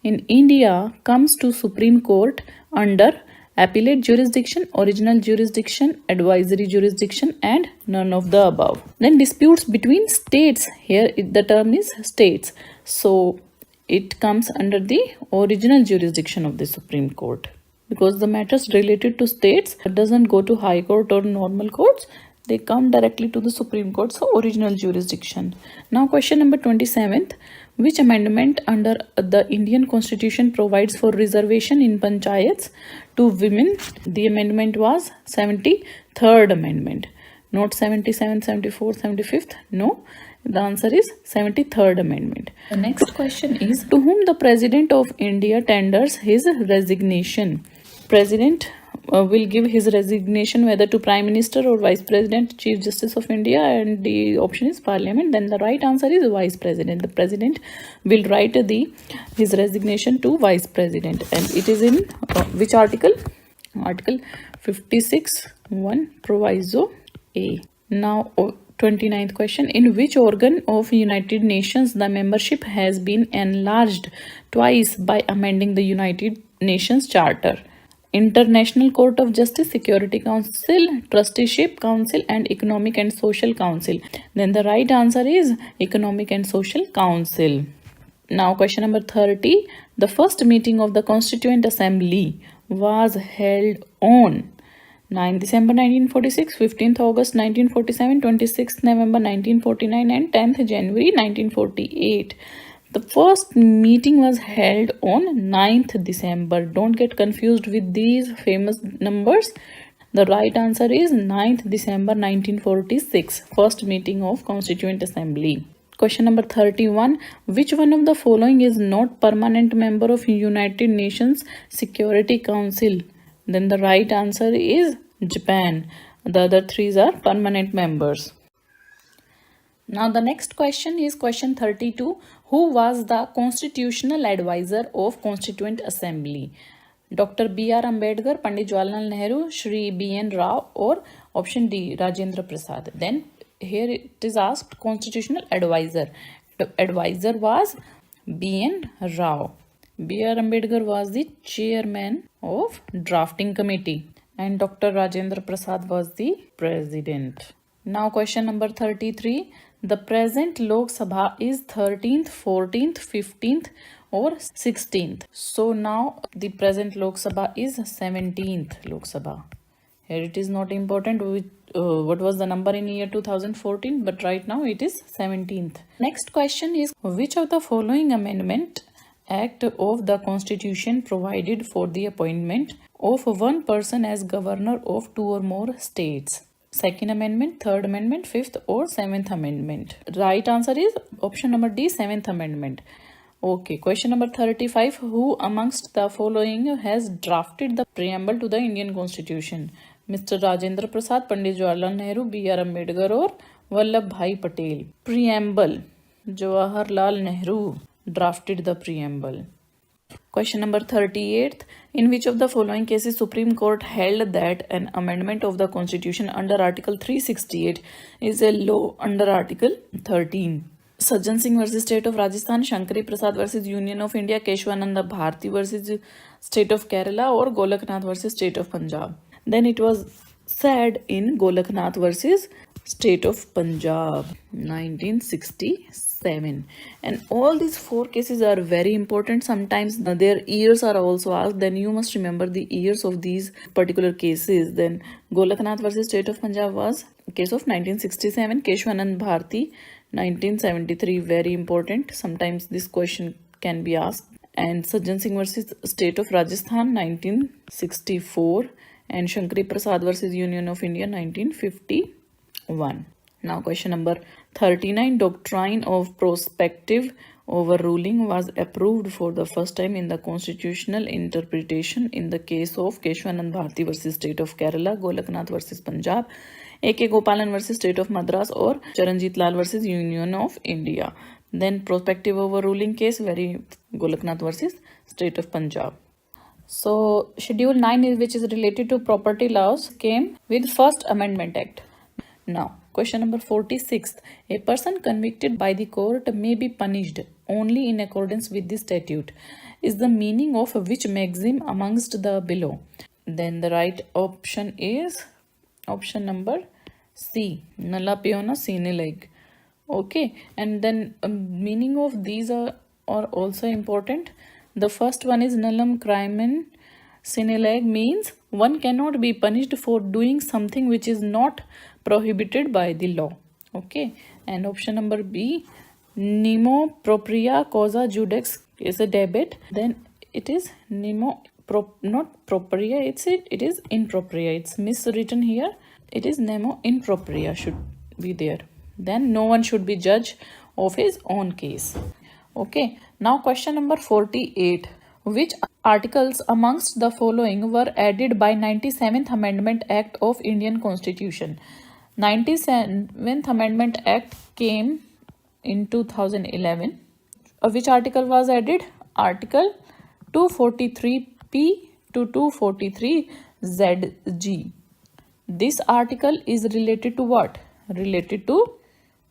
in India comes to Supreme Court under appellate jurisdiction, original jurisdiction, advisory jurisdiction, and none of the above. Then disputes between states, here the term is states, so it comes under the original jurisdiction of the Supreme Court, because the matters related to states doesn't go to High Court or normal courts, they come directly to the Supreme Court, so original jurisdiction. Now question number 27th. Which amendment under the Indian Constitution provides for reservation in panchayats to women? The amendment was 73rd amendment, not 77, 74, 75th. No, the answer is 73rd amendment. The next question is, to whom the President of India tenders his resignation? President will give his resignation whether to Prime Minister or Vice President, Chief Justice of India, and the option is Parliament. Then the right answer is Vice President. The President will write his resignation to Vice President, and it is in which article? Article 56(1) Proviso A. Now 29th question. In which organ of United Nations the membership has been enlarged twice by amending the United Nations Charter? International Court of Justice, Security Council, Trusteeship Council, and Economic and Social Council. Then the right answer is Economic and Social Council. Now question number 30. The first meeting of the Constituent Assembly was held on 9 December 1946, 15th August 1947, 26th November 1949, and 10th January 1948. The first meeting was held on 9th December. Don't get confused with these famous numbers. The right answer is 9th December 1946, first meeting of Constituent Assembly. Question number 31. Which one of the following is not permanent member of United Nations Security Council? Then the right answer is Japan. The other three are permanent members. Now the next question is question 32. Who was the constitutional advisor of Constituent Assembly? Dr. B.R. Ambedkar, Pandit Jawaharlal Nehru, Shri B.N. Rao, or option D, Rajendra Prasad. Then here it is asked constitutional advisor. The advisor was B.N. Rao. B.R. Ambedkar was the chairman of drafting committee and Dr. Rajendra Prasad was the president. Now question number 33. The present Lok Sabha is 13th, 14th, 15th or 16th. So now the present Lok Sabha is 17th Lok Sabha. Here it is not important what was the number in year 2014, but right now it is 17th. Next question is, which of the following amendment act of the constitution provided for the appointment of one person as governor of two or more states? Second amendment, third amendment, fifth or seventh amendment? Right answer is option number D, seventh amendment. Okay, question number 35. Who amongst the following has drafted the preamble to the Indian Constitution? Mr. Rajendra Prasad, Pandit Jawaharlal Nehru, B.R. Ambedkar or Vallabh Bhai Patel? Preamble. Jawaharlal Nehru drafted the preamble. Question number 38. In which of the following cases Supreme Court held that an amendment of the Constitution under Article 368 is a law under Article 13? Sajjan Singh versus State of Rajasthan, Shankari Prasad versus Union of India, Keshwananda Bharti versus State of Kerala or Golaknath versus State of Punjab? Then it was said in Golaknath versus State of Punjab, 1967. And all these four cases are very important. Sometimes their years are also asked. Then you must remember the years of these particular cases. Then Golaknath versus State of Punjab was a case of 1967. Keshwanand Bharti, 1973. Very important. Sometimes this question can be asked. And Sajjan Singh versus State of Rajasthan, 1964. And Shankari Prasad versus Union of India, 1951. Now question number 39. Doctrine of prospective overruling was approved for the first time in the constitutional interpretation in the case of Keshwanand Bharti versus State of Kerala, Golaknath versus Punjab, A.K. Gopalan versus State of Madras or Charanjit Lal versus Union of India. Then prospective overruling case, Golaknath versus State of Punjab. So Schedule 9, which is related to property laws, came with First Amendment Act. Now, question number 46. A person convicted by the court may be punished only in accordance with the statute. Is the meaning of which maxim amongst the below? Then the right option is option number C, nulla peona sine lege. Okay, and then meaning of these are also important. The first one is nullum crimen sine lege means one cannot be punished for doing something which is not prohibited by the law. Okay, and option number B, nemo propria causa judex is a debit. Then it is not propria, it is impropria. It's miswritten here. It is nemo impropria should be there. Then no one should be judge of his own case. Okay, now question number 48. Which articles amongst the following were added by 97th Amendment Act of Indian Constitution? 97th Amendment Act came in 2011. Which article was added? Article 243P to 243ZG. This article is related to what? Related to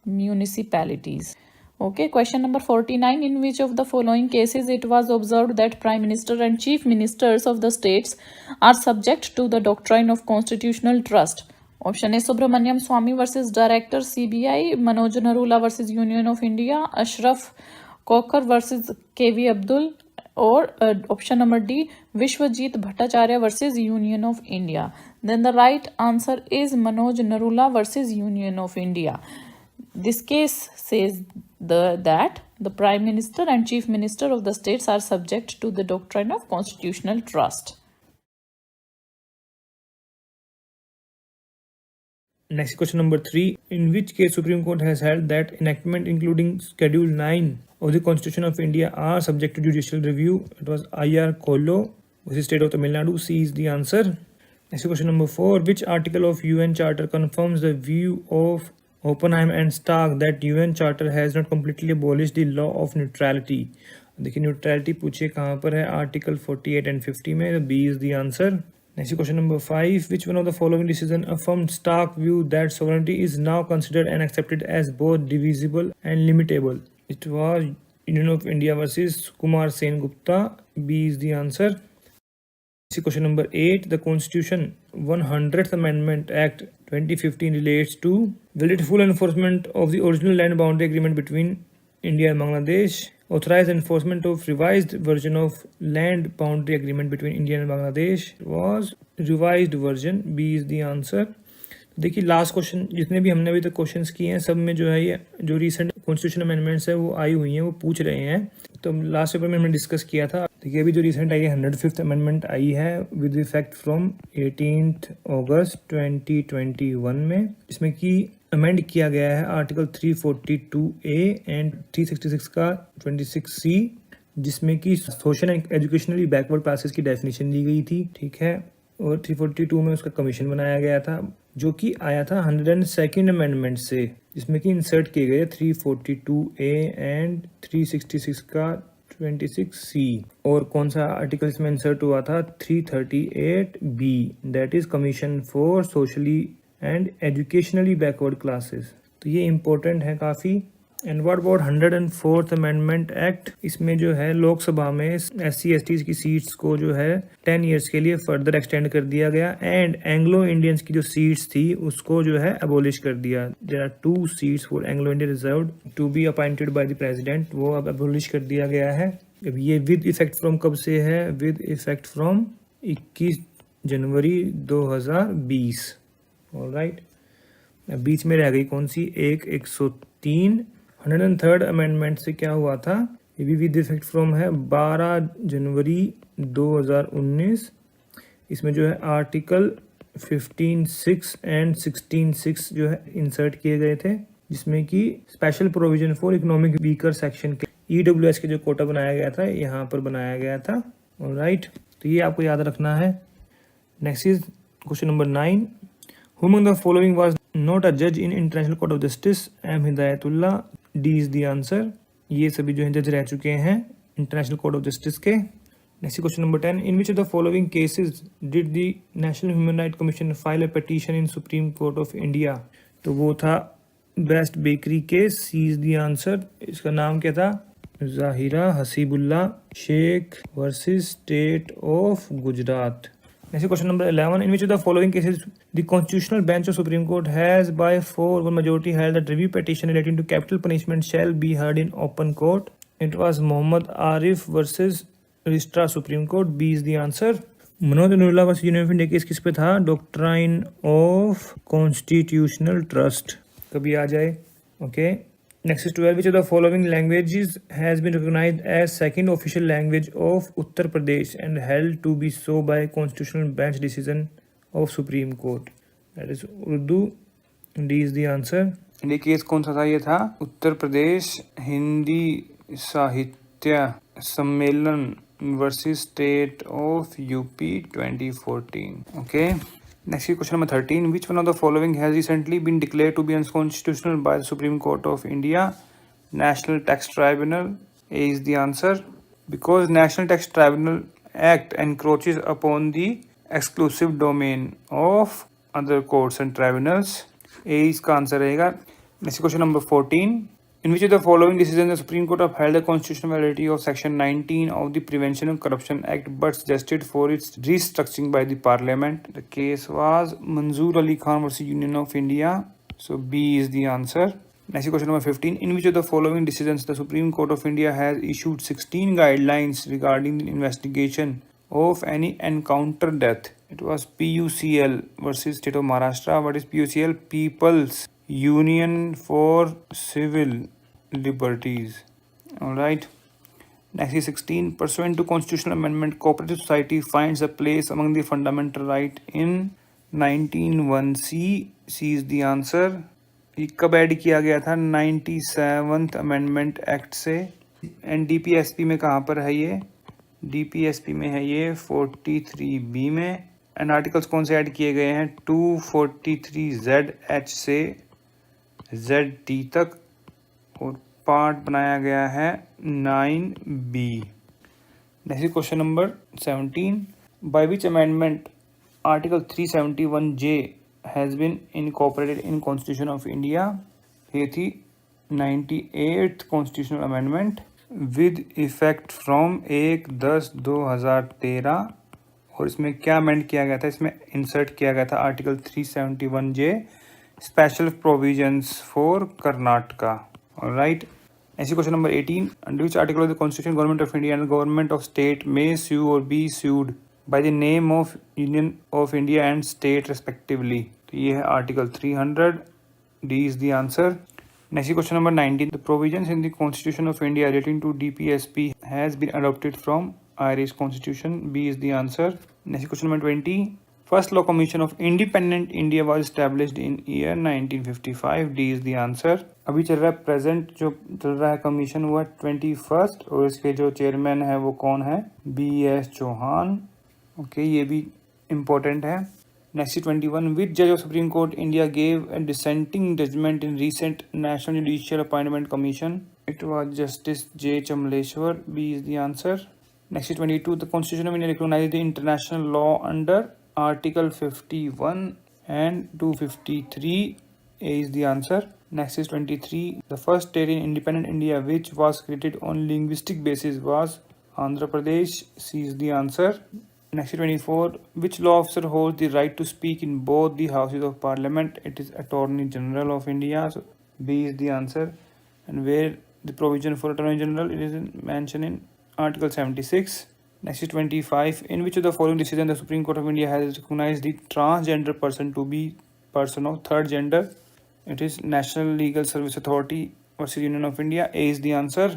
municipalities. Okay, question number 49. In which of the following cases it was observed that Prime Minister and Chief Ministers of the states are subject to the doctrine of constitutional trust? Option A, Subramaniam Swamy versus Director CBI, Manoj Narula versus Union of India, Ashraf Kokar versus KV Abdul, or option number D, Vishwajit Bhattacharya versus Union of India. Then the right answer is Manoj Narula versus Union of India. This case says that the Prime Minister and Chief Minister of the states are subject to the doctrine of constitutional trust. Next question number 3. In which case Supreme Court has held that enactment including Schedule 9 of the Constitution of India are subject to judicial review? It was I.R. Kollo, which is State of Tamil Nadu. C is the answer. Next question number 4. Which article of UN Charter confirms the view of Oppenheim and Stark that UN Charter has not completely abolished the law of neutrality? देखिए neutrality पूछिए कहाँ पर है, article 48 and 50 में. B is the answer. Next question number 5. Which one of the following decision affirmed Stark view that sovereignty is now considered and accepted as both divisible and limitable? It was Union of India versus Kumar Sen Gupta. B is the answer. Question number 8. The Constitution 100th Amendment Act 2015 relates to: will it full enforcement of the original land boundary agreement between India and Bangladesh, authorize enforcement of revised version of land boundary agreement between India and Bangladesh? It was revised version. B is the answer. देखिए last question जितने भी हमने अभी तक questions किए हैं सब में जो है ये जो रिसेंट कॉन्स्टिट्यूशन अमेंडमेंट्स है वो आई हुई हैं, वो पूछ रहे हैं। तो लास्ट पेपर में हमने डिस्कस किया था। देखिए अभी जो रिसेंट आई है 105th अमेंडमेंट आई है विद इफेक्ट फ्रॉम 18th अगस्त 2021 में। इसमें की अमेंड किया गया है आर्टिकल 342A एंड 366 का 26C, जिसमें कि social and educationally backward classes की डेफिनेशन दी गई थी, ठीक है। और 342 में उसका कमीशन बनाया गया था जो कि आया था 102nd अमेंडमेंट से, जिसमें कि इंसर्ट किए गए 342A एंड 366 का 26C। और कौन सा आर्टिकल इसमें इंसर्ट हुआ था? 338B, that is commission for socially and educationally backward classes. तो ये इंपॉर्टेंट है काफ़ी। And what about 104th amendment act? इसमें जो है लोकसभा में SC/STs की सीट्स को जो है 10 ईयर्स के लिए फर्दर एक्सटेंड कर दिया गया एंड एंग्लो इंडियंस की जो सीट्स थी उसको जो है अबोलिश कर दिया। There are 2 seats for Anglo Indian reserved to be appointed by the president, वो अब अबोलिश कर दिया गया है। अब ये विद इफेक्ट फ्रॉम कब से है? With effect from 21 January 2020। Alright, बीच में रह गई कौन सी? 103। 103rd अमेंडमेंट से क्या हुआ था? ये भी विद इफेक्ट फ्रॉम है 12 जनवरी 2019। इसमें जो है आर्टिकल 15(6) एंड 16(6) जो है इंसर्ट किए गए थे, जिसमें कि special provision for economic weaker section के EWS के जो कोटा बनाया गया था यहाँ पर बनाया गया था। ऑलराइट, तो ये आपको याद रखना है। Next is question number 9. Who among the following was not a judge in International Court of Justice? M. Hidayatullah. D is the answer. ये सभी जो हैं जज रह चुके हैं इंटरनेशनल कोर्ट ऑफ जस्टिस के। Next question number 10. In which of the following cases did the National Human Rights Commission file a petition in Supreme Court of India? तो वो था best bakery case. C is the answer. इसका नाम क्या था? Zahira Habibullah Sheikh versus state of Gujarat. Next question number 11. In which of the following cases the Constitutional Bench of Supreme Court has by 4-1 majority held that review petition relating to capital punishment shall be heard in open court? It was Mohammad Arif versus Registrar Supreme Court. B is the answer. Manoj Narula versus union of India case किस पे था? Doctrine of constitutional trust. कभी आ जाए। Okay. Next is 12. Which of the following languages has been recognized as second official language of Uttar Pradesh and held to be so by Constitutional Bench decision of Supreme Court? That is Urdu. D is the answer. ये case कौन सा था? ये था उत्तर प्रदेश हिंदी साहित्य सम्मेलन versus state of UP 2014. Okay. Next is question number 13. Which one of the following has recently been declared to be unconstitutional by the Supreme Court of India? National Tax Tribunal. A is the answer. Because National Tax Tribunal Act encroaches upon the exclusive domain of other courts and tribunals. A इसका answer रहेगा। Next question number 14. In which of the following decisions the Supreme Court upheld the constitutional validity of Section 19 of the Prevention of Corruption Act but suggested for its restructuring by the Parliament? The case was Manzoor Ali Khan versus Union of India. So B is the answer. Next question number 15. In which of the following decisions the Supreme Court of India has issued 16 guidelines regarding the investigation of any encounter death? It was PUCL versus State of Maharashtra. What is PUCL? People's Union for Civil Liberties. Alright. Next is 16. Pursuant to constitutional amendment, cooperative society finds a place among the fundamental right in 19(1)(c). C is the answer. ये कब add किया गया था? 97th amendment act से। And DPSP में कहाँ पर है ये? DPSP में है ये 43B में। एंड आर्टिकल्स कौन से ऐड किए गए हैं? 243ZH से ZD तक, और पार्ट बनाया गया है 9B। Next question number 17. Bye which amendment Article 371J has been incorporated in Constitution of India. ये थी 98th Constitutional Amendment with effect from 1/10/2013। और इसमें क्या अमेंड किया गया था, इसमें इंसर्ट किया गया था article 371J special provisions for Karnataka. Right. ऐसी question number 18, under which article of the constitution government of India and government of state may sue or be sued by the name of union of India and state respectively. तो ये है article 300, D is the answer. Next question number 19, the provisions in the constitution of India relating to DPSP has been adopted from Irish Constitution, B is the answer. Next question number 20. First Law Commission of Independent India was established in year 1955. D is the answer. अभी चल रहा है present जो चल रहा है commission हुआ 21st और इसके जो चेयरमैन है वो कौन है, B.S. चौहान। ओके, ये भी इम्पोर्टेंट है। Next 21. Which judge of Supreme Court India gave a dissenting judgment in recent National Judicial Appointment Commission? It was Justice J. Chamleshwar. B is the answer. Next 22. The Constitution of India recognizes the international law under Article 51 and 253. A is the answer. Next is 23. The first state in independent India which was created on linguistic basis was Andhra Pradesh. C is the answer. Next 24. Which law officer holds the right to speak in both the houses of parliament? It is Attorney General of India. So B is the answer. And where the provision for Attorney General, it is mentioned in Article 76. Next is 25. In which of the following decision the Supreme Court of India has recognized the transgender person to be person of third gender? It is National Legal Service Authority versus Union of India. A is the answer.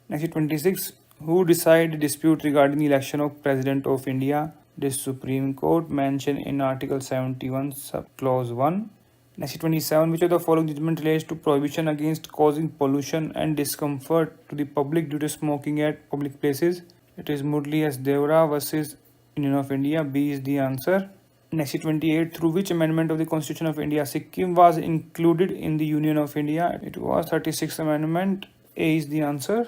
Next is 26. Who decided dispute regarding the election of President of India? The Supreme Court mentioned in Article 71 sub clause 1. Next 27. Which of the following judgment relates to prohibition against causing pollution and discomfort to the public due to smoking at public places? It is Murli S. Devra versus Union of India. B is the answer. Next 28. Through which amendment of the Constitution of India Sikkim was included in the Union of India? It was 36th Amendment. A is the answer.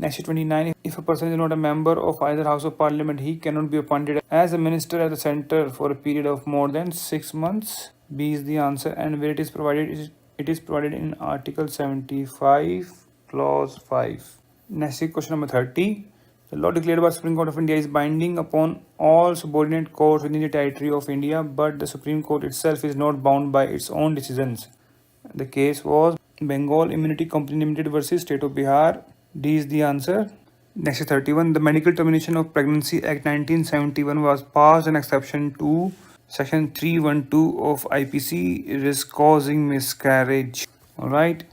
Next 29. If a person is not a member of either House of Parliament, he cannot be appointed as a minister at the centre for a period of more than 6 months. B is the answer. And where it is provided, it is provided in Article 75 clause 5. Next question number 30. The law declared by Supreme Court of India is binding upon all subordinate courts within the territory of India, but the Supreme Court itself is not bound by its own decisions. The case was Bengal Immunity Company Limited versus State of Bihar. D is the answer. Next is 31. The Medical Termination of Pregnancy Act 1971 was passed an exception to Section 312 of IPC, risk causing miscarriage. Alright.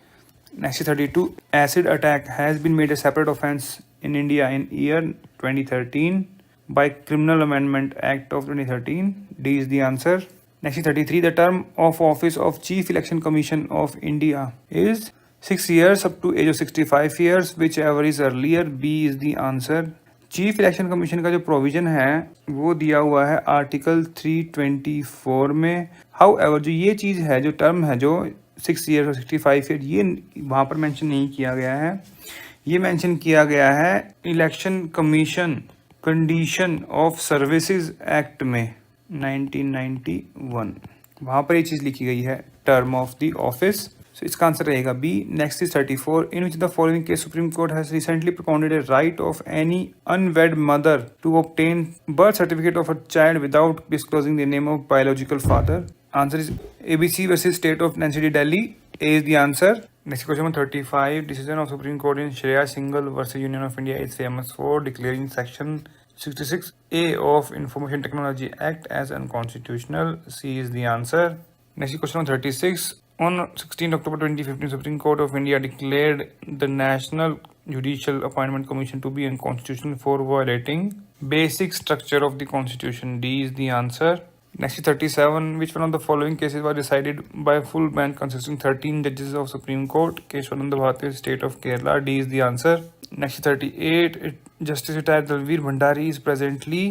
Next is 32. Acid attack has been made a separate offence in India in year 2013 by Criminal Amendment Act of 2013. D is the answer. Next is 33. The term of office of Chief Election Commission of India is 6 years up to age of 65 years, whichever is earlier. B is the answer. Chief election commission का जो provision है वो दिया हुआ है article 324 में। However जो ये चीज़ है, जो टर्म है, जो 6 ईयर और 65 ईयर, ये वहाँ पर मेंशन नहीं किया गया है। ये मेंशन किया गया है election commission condition of services act में 1991, वहाँ पर ये चीज़ लिखी गई है, term of the office. So इसका आंसर रहेगा B. Next is 34. In which the following case supreme court has recently propounded a right of any unwed mother to obtain birth certificate of a child without disclosing the name of biological father? Answer is ABC versus State of NCT Delhi. A is the answer. Next question number 35. Decision of Supreme Court in Shreya Singhal versus Union of India is famous for declaring Section 66A of Information Technology Act as unconstitutional. C is the answer. Next question number 36. On 16 October 2015, Supreme Court of India declared the National Judicial Appointment Commission to be unconstitutional for violating basic structure of the Constitution. D is the answer. Next is 37. Which one of the following cases was decided by a full bench consisting 13 judges of Supreme Court? Keshavananda Bharati, State of Kerala. D is the answer. Next is 38. Justice retired Dalveer Bhandari is presently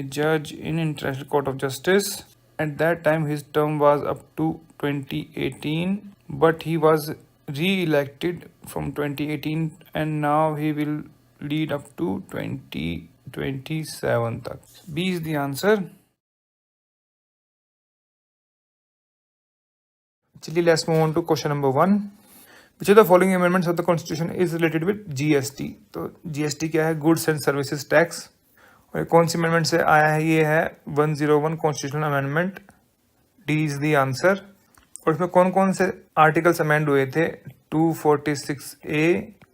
a judge in International Court of Justice. At that time, his term was up to 2018, but he was re-elected from 2018 and now he will lead up to 2027 तक. B is the answer. चलिए let's move on to question number 1. Which of the following amendments of the constitution is related with GST? तो GST क्या है? Goods and services tax. और ये कौन सी amendment से आया है? ये है 101 constitutional amendment. D is the answer. और इसमें कौन कौन से आर्टिकल्स अमेंड हुए थे? 246A,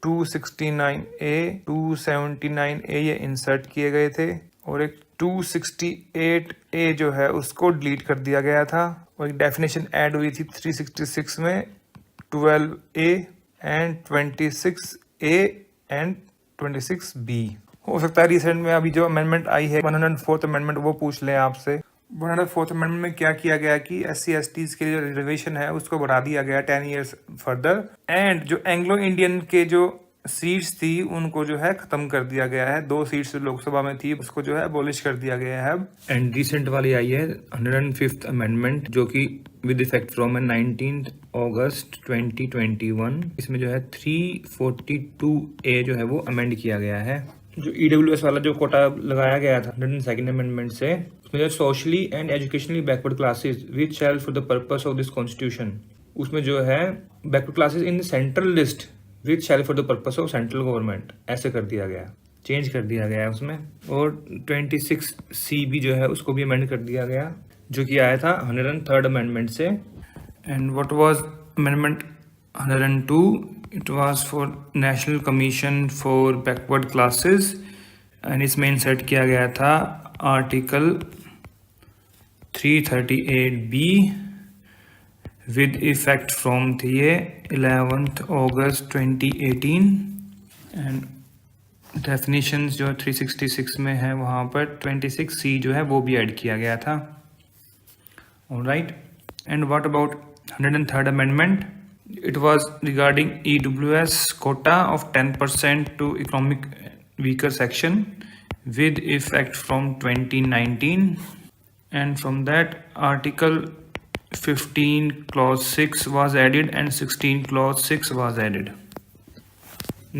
269A, 279A ये इंसर्ट किए गए थे. और एक 268A जो है उसको डिलीट कर दिया गया था. और एक डेफिनेशन ऐड हुई थी 366 में, 12A and 26A and 26B. हो सकता है रिसेंट में अभी जो अमेंडमेंट आई है 104th अमेंडमेंट वो पूछ लें आपसे. 104th अमेंडमेंट में क्या किया गया कि SC/STs के जो रिजर्वेशन है उसको बढ़ा दिया गया 10 ईयर्स फर्दर. एंड जो एंग्लो इंडियन के जो सीट्स थी उनको जो है खत्म कर दिया गया है. 2 सीट्स लोकसभा में थी उसको जो है अबॉलिश कर दिया गया है. एंड रिसेंट वाली आई है 105th अमेंडमेंट जो कि विद इफेक्ट फ्रॉम 19 अगस्त 2021. इसमें जो है 342A जो है वो अमेंड किया गया है. जो EWS वाला जो कोटा लगाया गया था 102nd अमेंडमेंट से, उसमें जो socially and educationally backward classes which shell for the purpose of this constitution, उसमें जो है backward classes in central list which shell for the purpose of central government ऐसे कर दिया गया, चेंज कर दिया गया है उसमें. और 26C भी जो है उसको भी अमेंड कर दिया गया जो कि आया था 103rd अमेंडमेंट से. And what was amendment 102? It was for national commission for backward classes. And इसमें इंसर्ट किया गया था article 338B with effect from थी ये 11th अगस्त 2018. एंड डेफिनेशंस जो 366 में है वहाँ पर 26C जो है वो भी ऐड किया गया था. Alright. And what about 103rd amendment? It was regarding EWS quota of 10% to economic weaker section with effect from 2019. And from that, Article 15 clause 6 was added and 16 clause 6 was added.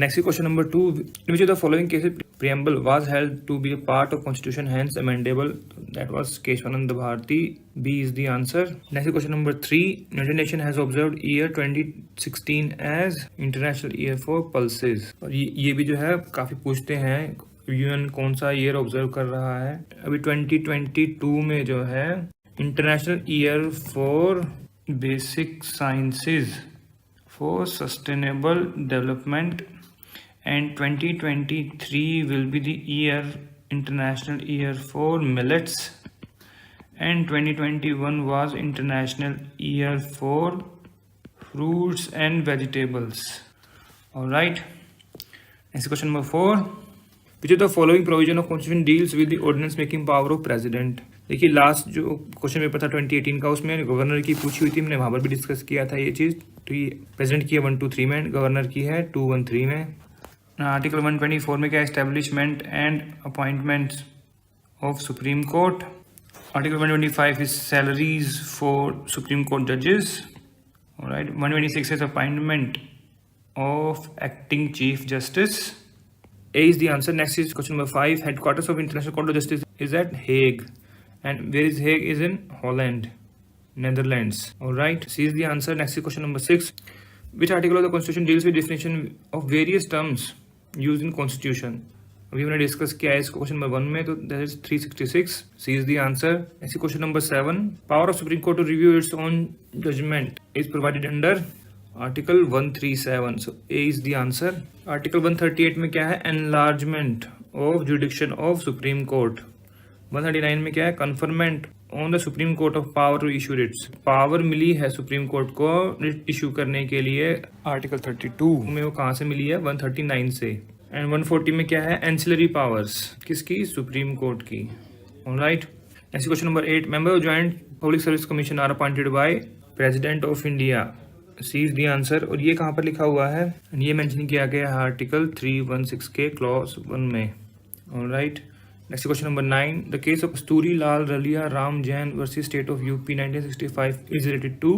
Next question number 2. In which of the following cases preamble was held to be a part of constitution, hence amendable? That was Keshwanand Bharati. B is the answer. Next question number 3. United Nations has observed year 2016 as International Year for Pulses. और ये भी जो है काफी पूछते हैं UN कौन सा ईयर ऑब्जर्व कर रहा है. अभी 2022 में जो है international year for basic sciences for sustainable development. And 2023 will be the international year for millets. And 2021 was international year for fruits and vegetables. All right. Next question number 4. Which of the following provision of constitution deals with the ordinance making power of president? देखिए last जो question paper था 2018 का उसमें governor की पूछी हुई थी, हमने वहाँ पर भी डिस्कस किया था ये चीज़. तो ये प्रेसिडेंट की है 123 में, गवर्नर की है 213 में. आर्टिकल 124 में क्या? Establishment and appointments of supreme court. Article 125 is salaries for supreme court जजेस. Alright. 126 is appointment of acting chief justice. A is the answer. Next is question number 5. Headquarters of International Court of Justice is at Hague. And where is Hague? Is in Holland, Netherlands. Alright. C is the answer. Next is question number 6. Which article of the Constitution deals with definition of various terms used in Constitution? अभी हमने discuss किया है इसको question number 1 में, तो that is 366. C is the answer. Next question number 7. Power of supreme court to review its own judgement is provided under article 137. So A is the answer. Article 138 में क्या है? Enlargement of jurisdiction of supreme court. 139 में क्या है? Conferment on the supreme court of power to issue writs. Power मिली है supreme court को writ issue करने के लिए. आर्टिकल 32 में वो कहाँ से मिली है? 139 से. एंड 140 में क्या है? Ancillary powers. किसकी? सुप्रीम कोर्ट की. Alright. Next question number 8. Member of joint public service commission are appointed by president of India. C is the answer. और ये कहाँ पर लिखा हुआ है? ये मेंशन किया गया है आर्टिकल 316 के क्लॉज 1 में. Alright. Next question number 9. The case of Kasturi Lal Ralia Ram Jain versus State of UP 1965 is related to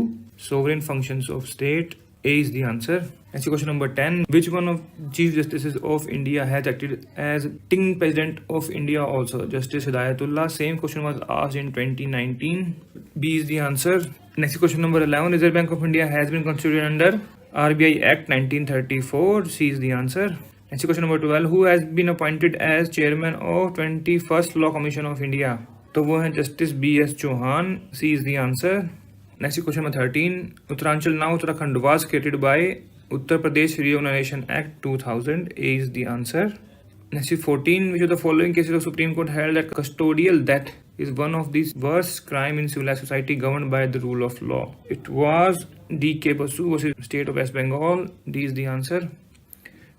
sovereign functions of state. A is the answer. Next question number 10. Which one of Chief Justices of India has acted as acting President of India also? Justice Hidayatullah. Same question was asked in 2019. B is the answer. Next question number 11. Reserve Bank of India has been constituted under RBI Act 1934. C is the answer. Next question number 12. Who has been appointed as chairman of 21st Law Commission of India? तो वो है justice B.S. Chauhan. C is the answer. Next question number 13. Uttaranchal now Uttarakhand was created by Uttar Pradesh Reorganization Act 2000. A is the answer. Next is 14. Which of the following cases of Supreme Court held that custodial death is one of the worst crime in civilized society governed by the rule of law? It was D.K. Basu versus State of West Bengal. D is the answer.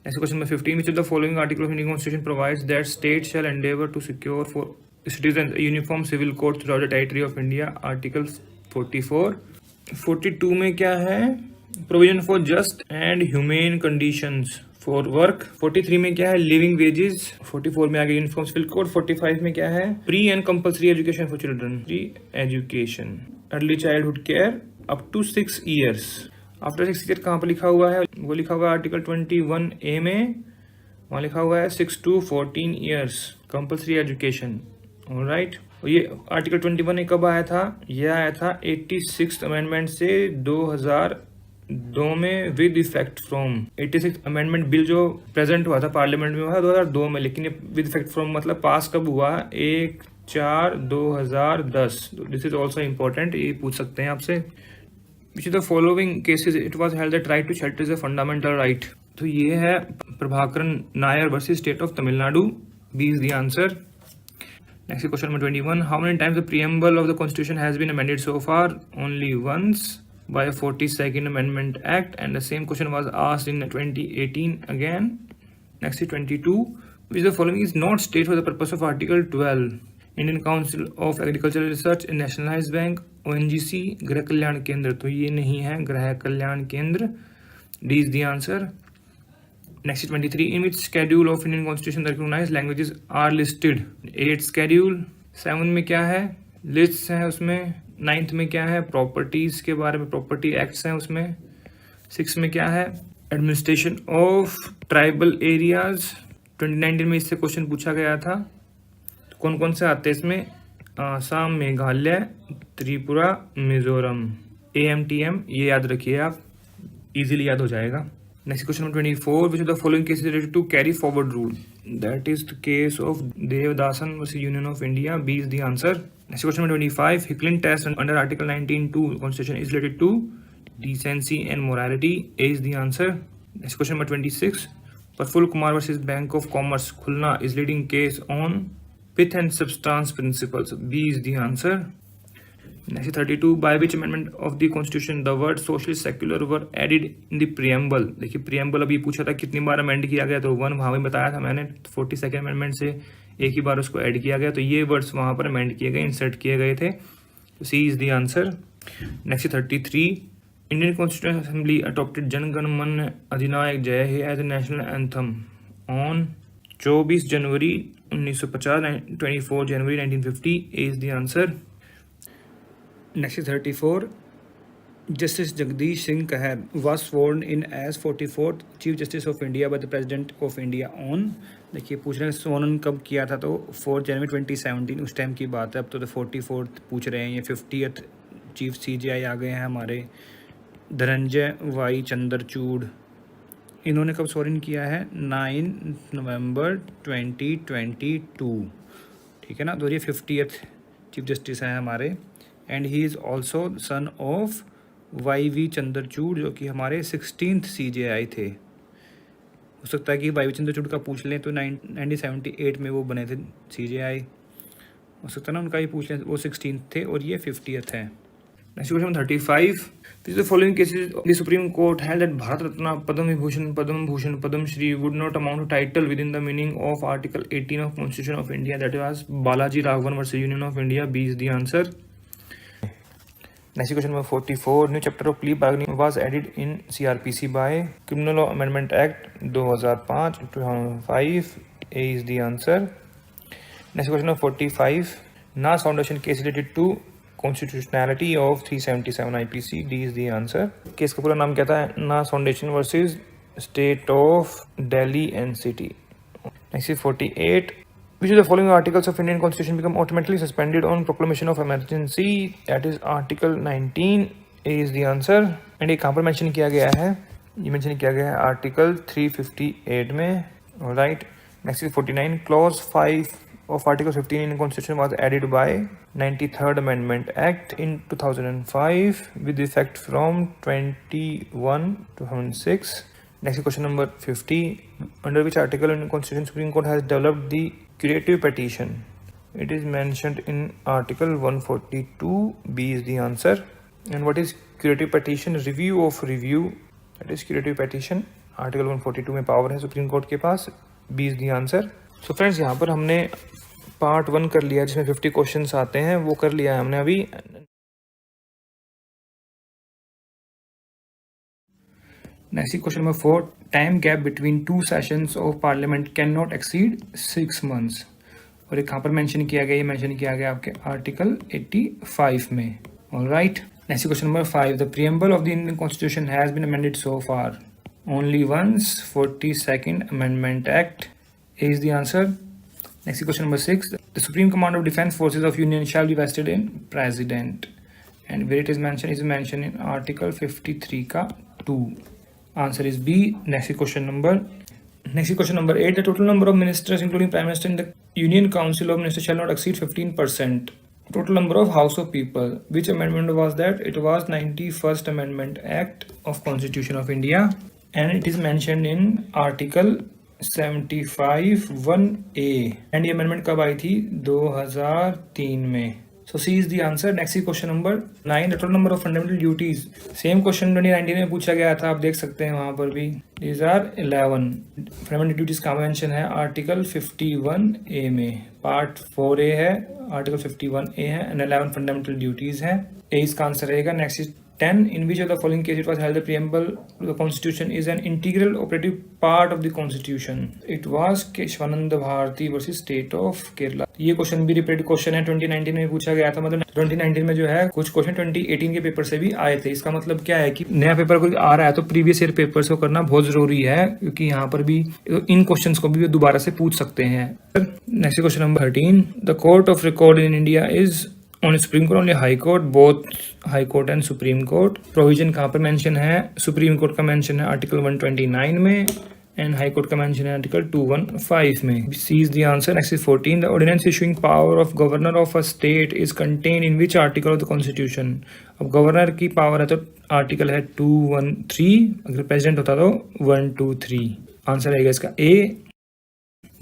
Next question number 15. Which of the following article of Indian Constitution provides that states shall endeavor to secure for citizens a uniform civil code throughout the territory of India? Article 44. 42 में क्या है? Provision for just and humane conditions for work. 43 में क्या है? Living wages. 44 में आगे uniform civil code. 45 में क्या है? Pre and compulsory education for children. Pre education, early childhood care up to 6 years. After 6 year कहाँ पर लिखा हुआ है? वो लिखा हुआ है आर्टिकल 21A में. वहाँ लिखा हुआ है 6 to 14 years compulsory education. Alright. और ये आर्टिकल 21A कब आया था? ये आया था 86th अमेंडमेंट से 2002 में with effect from. 86 amendment bill जो प्रेजेंट हुआ था पार्लियामेंट में हुआ 2002 में, लेकिन ये विद इफेक्ट फ्रॉम मतलब पास कब हुआ? 1/4/2010. दिस इज ऑल्सो इम्पोर्टेंट, ये पूछ सकते हैं आपसे. Which is the following cases it was held that right to shelter is a fundamental right? तो ये है Prabhakaran Nair versus state of Tamil Nadu. B is the answer. Next question number 21. How many times the preamble of the Constitution has been amended so far? Only once, by a 42nd Amendment Act, and the same question was asked in 2018 again. Next is 22. Which of the following is not stated for the purpose of Article 12? Indian Council of Agricultural Research, a nationalized bank, ONGC, गृह कल्याण केंद्र. तो ये नहीं है गृह कल्याण केंद्र. D is the answer. Next is 23. In which schedule of Indian Constitution the recognized languages are listed? 8th schedule. 7 में क्या है? Lists हैं उसमें. 9th में क्या है? Properties के बारे में, property acts हैं उसमें. 6 में क्या है? Administration of tribal areas. 2019 में इससे क्वेश्चन पूछा गया था. तो कौन कौन से आते हैं इसमें? आसाम, मेघालय, त्रिपुरा, मिजोरम. AMTM ये याद रखिए आप, इजीली याद हो जाएगा. Next question number 24. Which of the following cases is related to carry forward rule? That is the case of Devdasan versus Union of India. B is the answer. Next question number 25. Hicklin test under Article 19(2) Constitution is related to decency and morality. A is the answer. Next question number 26. Praful Kumar versus Bank of Commerce, Khulna is leading case on pith and substance principles. B is the answer. Next is 32. By which amendment of the Constitution the word social secular were added in the preamble? देखिए preamble अभी पूछा था कितनी बार amend किया गया, तो 1 वहाँ भी बताया था मैंने. 42nd अमेंडमेंट से एक ही बार उसको ऐड किया गया, तो ये वर्ड्स वहाँ पर अमेंड किए गए, इंसर्ट किए गए थे. तो C is the answer. Next is 33. Indian Constitutional Assembly adopted Jana Gana मन अधिनायक जय हे as a national anthem on 24 January 1950, 24 January 1950. A is the answer. Next is 34. Justice Jagdish Singh Kahar was sworn in as 44th Chief Justice of India by the President of India on. देखिए पूछ रहे हैं सोनन कब किया था, तो 4 जनवरी 2017 उस time की बात है. अब तो 44th पूछ रहे हैं. ये 50th चीफ CJI आ गए हैं हमारे धनंजय वाई चंद्रचूड़. इन्होंने कब स्वर्न किया है? 9 नवंबर 2022. ठीक है ना. तो ये 50th चीफ जस्टिस हैं हमारे. And he is also son of YV Chandrachud, जो कि हमारे 16th CJI थे. हो सकता है कि YV चंद्रचूड़ का पूछ लें तो 1978 में वो बने थे CJI. हो सकता है ना उनका ही पूछ लें, वो 16th थे और ये 50th है. Next question 35. Which of the following cases the Supreme Court held that Bharat Ratna, Padma Vibhushan, Padma Bhushan, Padma Shri would not amount to title within the meaning of Article 18 of Constitution of India? That was Balaji Raghavan versus Union of India. B is the answer. Next question number 44. New chapter of plea bargaining was added in CRPC by Criminal Law Amendment Act 2005 2005. A is the answer. Next question number 45. NAS Foundation case related to constitutionality of 377 IPC. D is the answer. Case का पूरा नाम क्या था? NAS Foundation versus State of Delhi NCT. Next is 48. Which of the following articles of Indian Constitution become automatically suspended on proclamation of emergency? That is Article 19. A is the answer. And ये कहाँ पर mention किया गया है? ये mention किया गया है Article 358 में. Alright. Next is 49. Clause 5 of Article 15 in Constitution was added by 93rd Amendment Act in 2005 with effect from 21/2006. Next question number 50. Under which article in the Constitution Supreme Court has developed the curative petition? It is mentioned in Article 142. B is the answer. And what is curative petition? Review of review. That is curative petition. Article 142 में power है supreme court के पास. B is the answer. So friends, यहाँ पर हमने part 1 कर लिया जिसमें 50 questions आते हैं, वो कर लिया है हमने अभी. Next question number 4. Time gap between two sessions of parliament cannot exceed 6 months. और ये कहाँ पर मेंशन किया गया? ये मेंशन किया गया आपके आर्टिकल 85 में. Alright. Next question number 5. The preamble of the Indian Constitution has been amended so far. Only once. 42nd Amendment Act. A is the answer. Next question number 6. The Supreme Command of Defence Forces of Union shall be vested in President. And where it is mentioned in Article 53 का 2. Answer is B. Next question number 8. The total number of ministers including Prime Minister in the Union Council of Ministers shall not exceed 15%. Total number of House of People. Which amendment was that? It was 91st Amendment Act of Constitution of India. And it is mentioned in Article 75(1)(a). And the amendment कब आई थी? 2003 में. So C is the answer. Next is question number 9. The total number of fundamental duties. Same question 2019 में पूछा गया था, आप देख सकते हैं वहाँ पर भी. These are 11. Fundamental duties का mention है Article 51A में. Part 4A है, Article 51A है, and 11 fundamental duties हैं. A इसका आंसर रहेगा. Next is 10. In which of the following case it was held the preamble to the Constitution is an integral operative part of the Constitution? It was Kesavananda Bharati versus state of Kerala. ये question भी repeated question है, 2019 में पूछा गया था. मतलब 2019 में जो है कुछ क्वेश्चन 2018 के पेपर से भी आए थे. इसका मतलब क्या है कि नया पेपर कोई आ रहा है तो प्रीवियस ईयर पेपर्स को करना बहुत जरूरी है, क्योंकि यहाँ पर भी इन क्वेश्चंस को भी दोबारा से पूछ सकते हैं. Next question number 13. The court of record in India is only Supreme Court, only High Court, both High Court and Supreme Court. Provision कहाँ पर mention है? Supreme Court का mention है Article 129 में, and High Court का mention है Article 215 में. C is the answer. Next is 14. The ordinance issuing power of governor of a state is contained in which article of the Constitution? अब governor की power है तो article है 213. अगर president होता तो 123. आंसर रहेगा इसका A.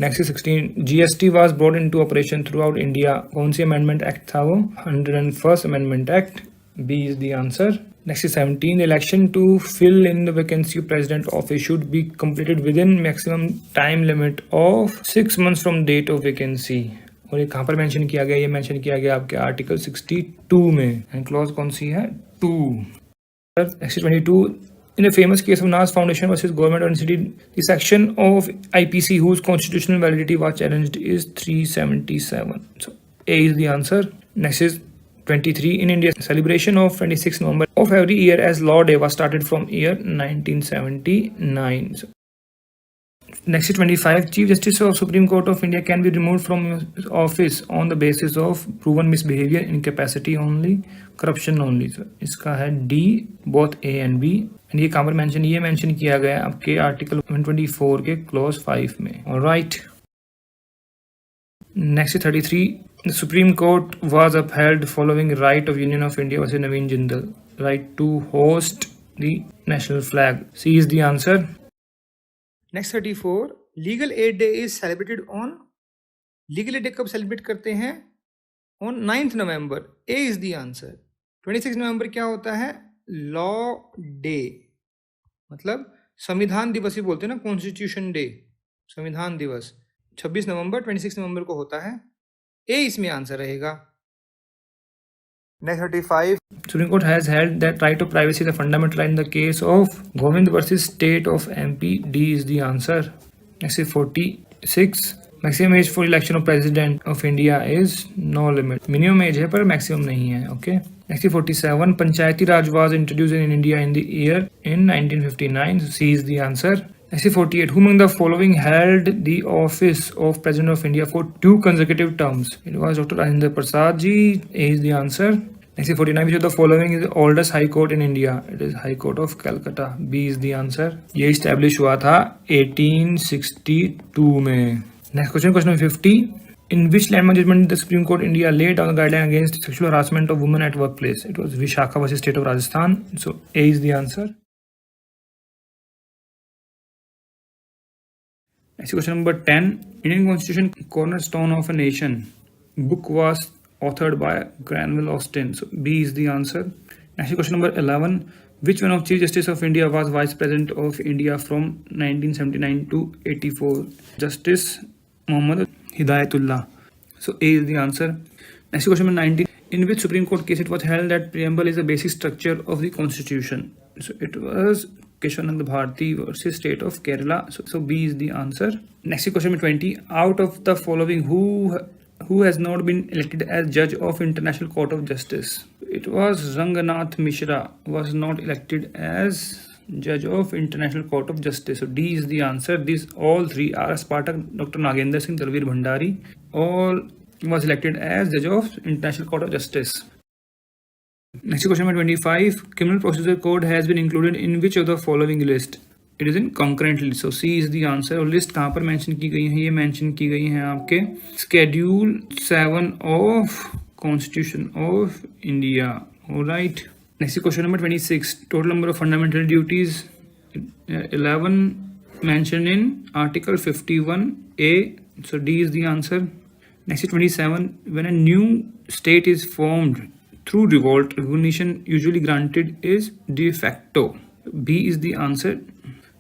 Next 16. GST was brought into operation throughout India. कौन सी अमेंडमेंट एक्ट था वो? 101st Amendment Act. B is the answer. Next is 17. The election to fill in the vacancy of president office should be completed within maximum time limit of 6 months from date of vacancy. और ये कहाँ पर mention किया गया? ये mention किया गया आपके आर्टिकल 62 में. एंड क्लॉज कौन सी है? 2. Next is 22. In the famous case of NAS Foundation versus Government University, the section of IPC whose constitutional validity was challenged is 377. So A is the answer. Next is 23. In India, celebration of 26 November of every year as Law Day was started from year 1979. So, next is 25. Chief Justice of Supreme Court of India can be removed from his office on the basis of proven misbehavior, incapacity only, corruption only. So इसका है D, both A and B. And ये कहाँ पर mention? ये mention किया गया आपके article 124 के क्लॉज 5 में. Alright. Next 33. The supreme court was upheld following right of union of India versus Naveen Jindal. Right to hoist the national flag. C is the answer. Next 34. Legal aid day is celebrated on. Legal aid day कब celebrate करते हैं? On 9th November. A is the answer. 26 नवंबर क्या होता है? Law day, मतलब संविधान दिवस ही बोलते हैं ना, कॉन्स्टिट्यूशन डे, संविधान दिवस 26 नवंबर 26 नवंबर को होता है. ए इसमें आंसर रहेगा. Next 35. Supreme Court has held that right of privacy is a fundamental right in the case of Govind versus State of MP. D is the answer. Next is 46. Maximum age for election of President of India is no limit. Minimum age है पर maximum नहीं है. Okay. Next is 47. Panchayati Raj was introduced in India in the year in 1959. C is the answer. Next is 48. Who among the following held the office of President of India for 2 consecutive terms? It was Dr. Rajendra Prasad ji. A is the answer. Next is 49. Which of the following is the oldest High Court in India? It is High Court of Calcutta. B is the answer. ये establish हुआ था 1862 में. Next question, question number 50. In which landmark judgment did the Supreme Court India laid down the guideline against sexual harassment of women at workplace? It was Vishakha versus State of Rajasthan. So A is the answer. Next question number 10. Indian Constitution, Cornerstone of a Nation. Book was authored by Granville Austin. So B is the answer. Next question number 11. Which one of Chief Justice of India was Vice President of India from 1979 to 84? Justice Muhammad Hidayatullah. So A is the answer. Next question number 19. In which Supreme Court case it was held that preamble is the basic structure of the Constitution? So it was Keshavananda Bharati versus State of Kerala. So B is the answer. Next question number 20. Out of the following, who has not been elected as judge of International Court of Justice? It was Ranganath Mishra was not elected as judge of International Court of Justice. So D is the answer. These all three are Spartak, Dr. Nagendra Singh Talvir Bhandari, all was elected as judge of International Court of Justice. Next question number 25. Criminal Procedure Code has been included in which of the following list? It is in concurrent list. So C is the answer. और list कहाँ पर mention की गई है? ये mention की गई है आपके Schedule 7 of Constitution of India. Alright. Next question number 26. Total number of fundamental duties 11 mentioned in Article 51A. So D is the answer. Next is 27. When a new state is formed through revolt, recognition usually granted is de facto. B is the answer.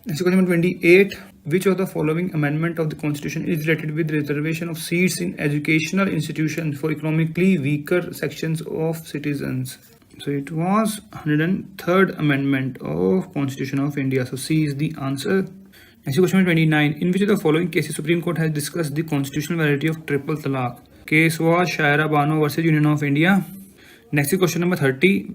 Next question number 28. Which of the following amendment of the Constitution is related with reservation of seats in educational institutions for economically weaker sections of citizens? So it was 103rd Amendment of Constitution of India. So C is the answer. Next question number 29. In which of the following cases Supreme Court has discussed the constitutional validity of triple talaq? Case was Shaira Bano versus Union of India. Next question number 30.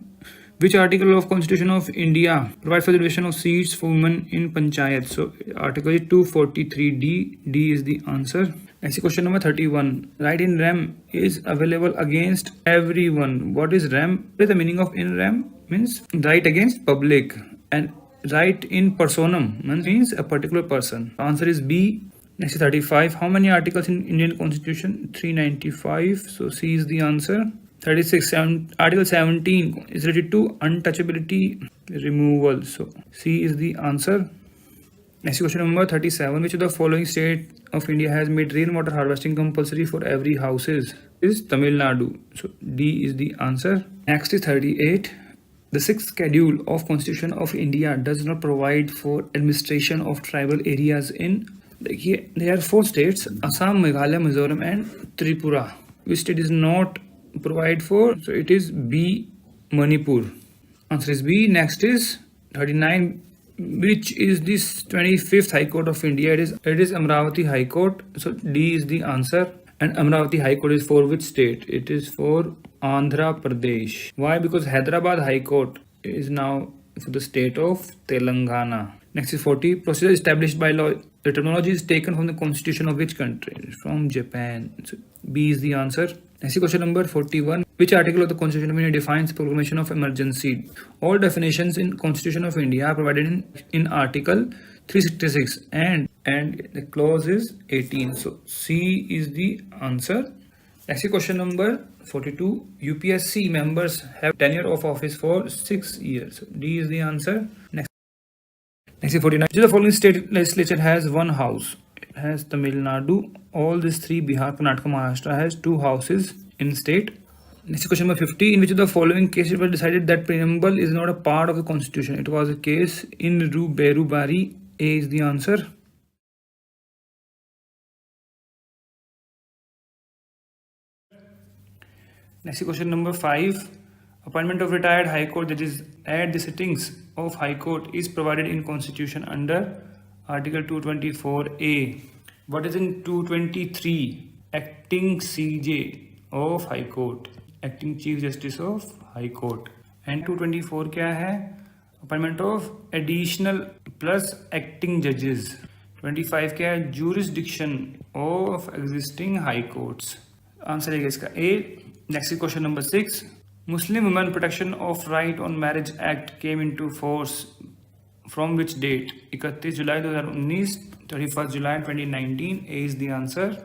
Which article of Constitution of India provides for the reservation of seats for women in Panchayat? So article is 243D. D is the answer. Next question number 31. Right in rem is available against everyone. What is rem? What is the meaning of in rem? Means right against public. And right in personam means a particular person. Answer is B. Next is 35. How many articles in Indian Constitution? 395. So C is the answer. 36. Article 17 is related to untouchability removal. So C is the answer. Next question number 37. Which of the following state of India has made rainwater harvesting compulsory for every houses? Is Tamil Nadu. So D is the answer. Next is 38. The sixth schedule of Constitution of India does not provide for administration of tribal areas in. There are 4 states: Assam, Meghalaya, Mizoram, and Tripura. Which state is not provide for? So it is B, Manipur. Answer is B. Next is 39. Which is this 25th High Court of India? It is Amravati High Court. So D is the answer. And Amravati High Court is for which state? It is for Andhra Pradesh. Why? Because Hyderabad High Court is now for the state of Telangana. Next is 40. Procedure established by law. The terminology is taken from the constitution of which country? From Japan. So B is the answer. Next question number 41. Which article of the Constitution of India defines proclamation of emergency? All definitions in Constitution of India are provided in Article 366 and the clause is 18. So C is the answer. Next question number 42. UPSC members have tenure of office for 6 years. So D is the answer. Next is 49. Which of the following state legislature has 1 house? It has Tamil Nadu. All these 3, Bihar, Karnataka, Maharashtra, has 2 houses in state. Next question number 50. In which of the following cases it was decided that preamble is not a part of the constitution? It was a case in Berubari. A is the answer. Next question number 5. Appointment of retired High Court judges at the sittings of High Court is provided in Constitution under Article 224A. What is in 223? Acting CJ of High Court. Acting Chief Justice of High Court. And 224 क्या है? Appointment of additional plus acting जजेस। 25 क्या है, jurisdiction of existing high courts। Answer है इसका A. Next question number 6, Muslim women protection of right on marriage act came into force from which date? 31 July 2019, 31 July 2019 is the answer.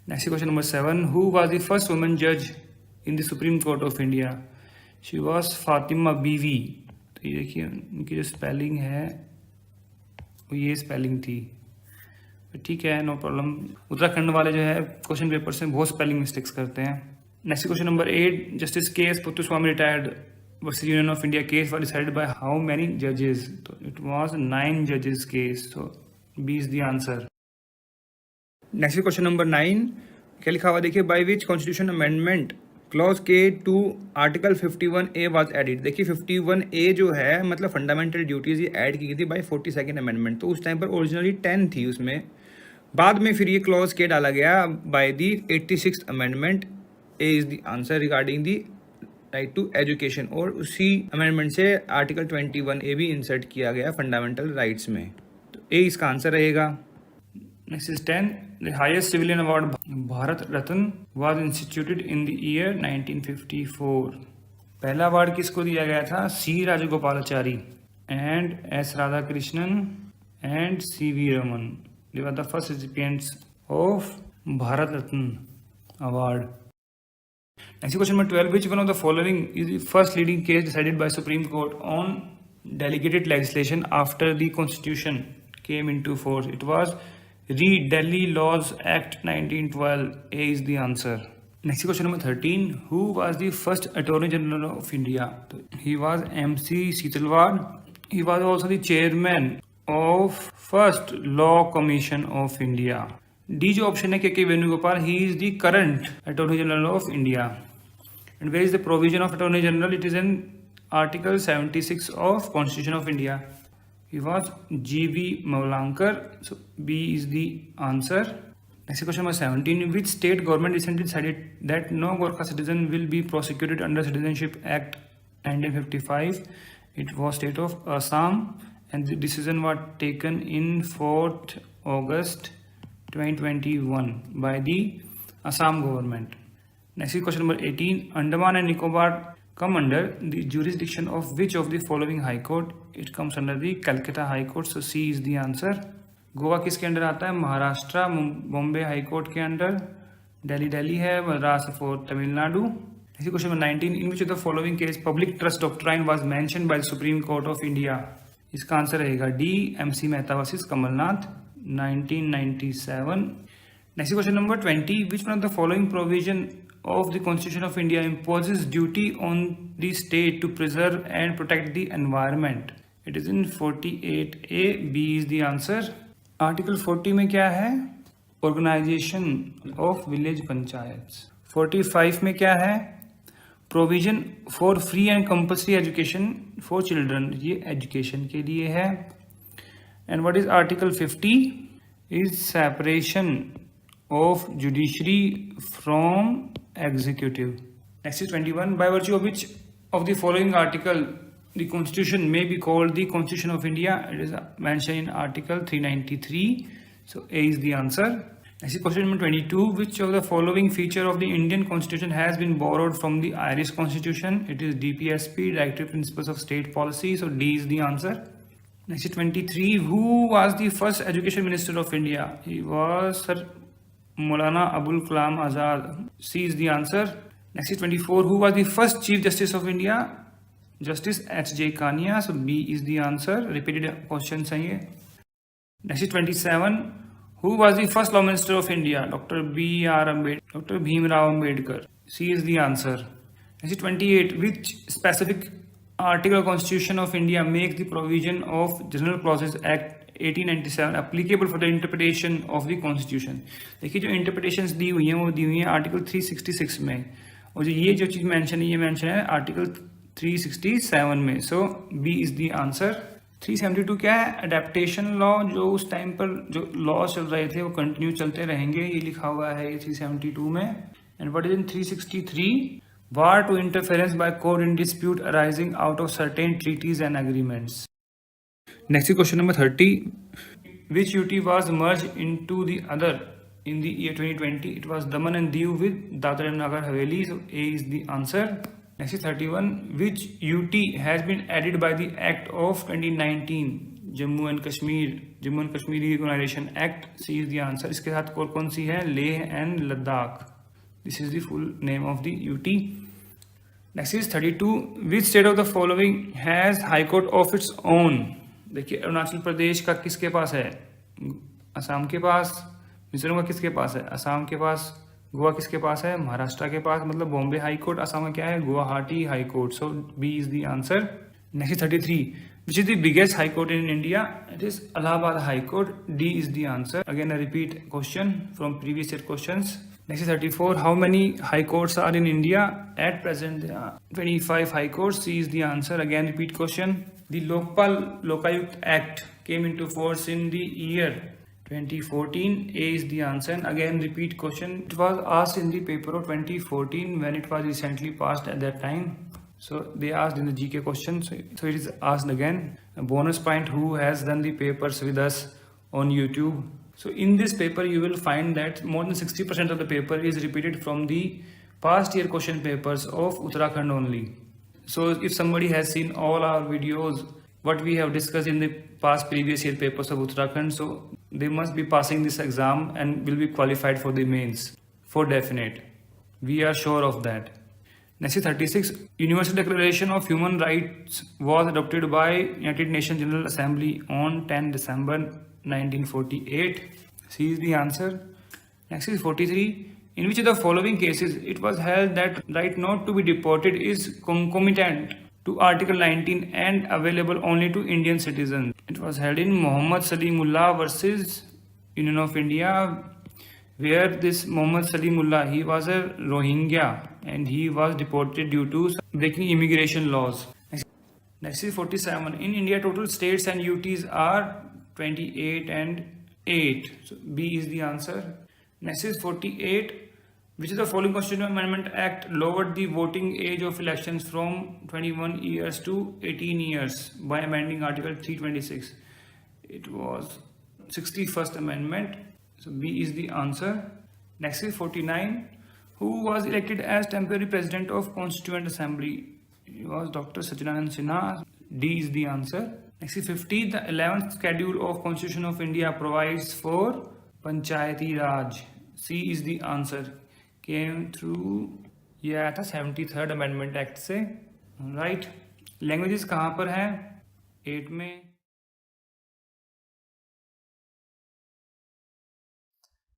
Next question number 7, who was the first women जज in the supreme court of India? She was Fathima Beevi. तो ये देखिए उनकी जो spelling है वो ये spelling थी, ठीक है, नो प्रॉब्लम। उत्तराखंड वाले जो है क्वेश्चन पेपर से बहुत स्पेलिंग मिस्टेक्स करते हैं। Next question number 8, justice K S Puttaswamy retired versus union of India case was decided by how many जजेस? तो इट वाज 9 जजेस केस, तो B is the answer. Next question number 9, क्या लिखा हुआ देखिए, by which constitution amendment clause K to article 51A was added? देखिए 51A जो है मतलब फंडामेंटल ड्यूटीज ये ऐड की गई थी बाय 42nd अमेंडमेंट। तो उस टाइम पर ओरिजिनली 10 थी उसमें, बाद में फिर ये क्लॉज के डाला गया by the 86th amendment. A is the answer regarding the right to education, और उसी अमेंडमेंट से आर्टिकल 21A भी इंसर्ट किया गया फंडामेंटल राइट्स में। तो ए इसका आंसर रहेगा। Next is 10, the highest civilian award Bharat Ratna was instituted in the year 1954। पहला अवार्ड किसको दिया गया था? C Rajagopalachari and S Radhakrishnan and CV Raman. They were the first recipients of Bharat Ratna award. Next question number 12, which one of the following is the first leading case decided by Supreme Court on delegated legislation after the Constitution came into force? It was Delhi Laws Act 1912. A is the answer. Next question number 13, who was the first Attorney General of India? He was MC Setalwad. He was also the chairman of first law commission of India. D जो option है K Venugopal, he is the current attorney general of India. And where is the provision of attorney general? It is in article 76 of constitution of India. He was GB Mavalankar, so B is the answer. Next question number 17, which state government recently decided that no Gorkha citizen will be prosecuted under citizenship act 1955? It was state of Assam, and the decision was taken in 4th August 2021 by the Assam government. Next question number 18, Andaman and Nicobar come under the jurisdiction of which of the following high court? It comes under the Calcutta High Court, so C is the answer. Goa किसके under आता है? Maharashtra, Bombay high court के under, Delhi है, Madras for Tamil Nadu. Next question number 19, in which of the following case public trust doctrine was mentioned by the Supreme Court of India? इसका answer रहेगा D, MC Mehta versus Kamal Nath 1997। Next question number 20, which one of the following provision of the constitution of India imposes duty on the state to preserve and protect the environment? It is in 48A, B is the answer. Article 40 में क्या है? Organisation of village panchayat. 45 में क्या है? Provision for free and compulsory education for children, ये education के लिए है। And what is article 50? Is separation of judiciary from executive. Next is 21, by virtue of which of the following article the constitution may be called the constitution of India? It is mention in article 393, so A is the answer. Next question number 22, which of the following feature of the Indian Constitution has been borrowed from the Irish Constitution? It is DPSP, Directive Principles of State Policy, so D is the answer. Next is 23, who was the first Education Minister of India? He was Sir Maulana Abul Kalam Azad, C is the answer. Next is 24, who was the first Chief Justice of India? Justice H.J. Kania, so B is the answer. Repeated questions are here. Next is 27, who was the first law minister of India? Dr. Bhimrao Ambedkar. C is the answer. Next is 28. Which specific article of Constitution of India makes the provision of General Clauses Act 1897 applicable for the interpretation of the Constitution? देखिए जो interpretations दी हुई हैं वो दी हुई हैं article 366 में, और जो ये जो चीज़ मेंशन है ये मेंशन है आर्टिकल 367 में, सो B is the answer. 372 क्या है? अडेप्टेशन लॉ, जो उस टाइम पर जो लॉ चल रहे थे वो कंटिन्यू चलते रहेंगे, ये लिखा हुआ है ये 372 में। And what is in 363? Bar to interference by court in dispute arising out of certain treaties and agreements. Next is question number 30. Which UT was merged into the other in the year 2020? It was Daman and Diu with Dadra and Nagar Haveli. So A is the answer. Next is 31. Which UT has been added by the Act of 2019? Jammu and Kashmir Reorganization Act. C is the answer. इसके साथ कौन सी है? Leh and Ladakh. This is the full name of the UT. Next is 32. Which state of the following has High Court of its own? देखिए अरुणाचल प्रदेश का किसके पास है? असम के पास. मिजोरम का किसके पास है? असम के पास. गोवा किसके पास है? महाराष्ट्र के पास. मतलब बॉम्बे हाई कोर्ट. असम में क्या है? Guwahati high court. So B is the answer. Next is 33. Which is the biggest high court in India? It is Allahabad high court. D is the answer. Again a repeat question from previous year questions. Next is 34. How many high courts are in India? At present, there are 25 high courts. C is the answer. Again, repeat question. The Lokayukt Act came into force in the year 2014. A is the answer. And again, repeat question. It was asked in the paper of 2014 when it was recently passed at that time. So they asked in the GK question. So it is asked again. A bonus point. Who has done the papers with us on YouTube? So in this paper you will find that more than 60% of the paper is repeated from the past year question papers of Uttarakhand only. So if somebody has seen all our videos, what we have discussed in the past previous year papers of Uttarakhand, so they must be passing this exam and will be qualified for the mains for definite. We are sure of that. Next is 36. Universal Declaration of Human Rights was adopted by United Nations General Assembly on 10 December 1948. C is the answer. Next is 43. In which of the following cases it was held that right not to be deported is concomitant to Article 19 and available only to Indian citizens? It was held in Muhammad Salimullah versus Union of India, where this Muhammad Salimullah, he was a Rohingya and he was deported due to breaking immigration laws. Next is 47. In India, total states and UTs are 28 and 8. So B is the answer. Next is 48. Which of the following Constitutional Amendment Act lowered the voting age of elections from 21 years to 18 years by amending Article 326? It was 61st Amendment. So B is the answer. Next is 49. Who was elected as temporary President of Constituent Assembly? It was Dr. Satyanarayana Sinha. D is the answer. Next is 50. The 11th schedule of Constitution of India provides for Panchayati Raj. C is the answer. Came through ये आया था 73rd Amendment Act से. Right. Languages कहाँ पर है? 8 में.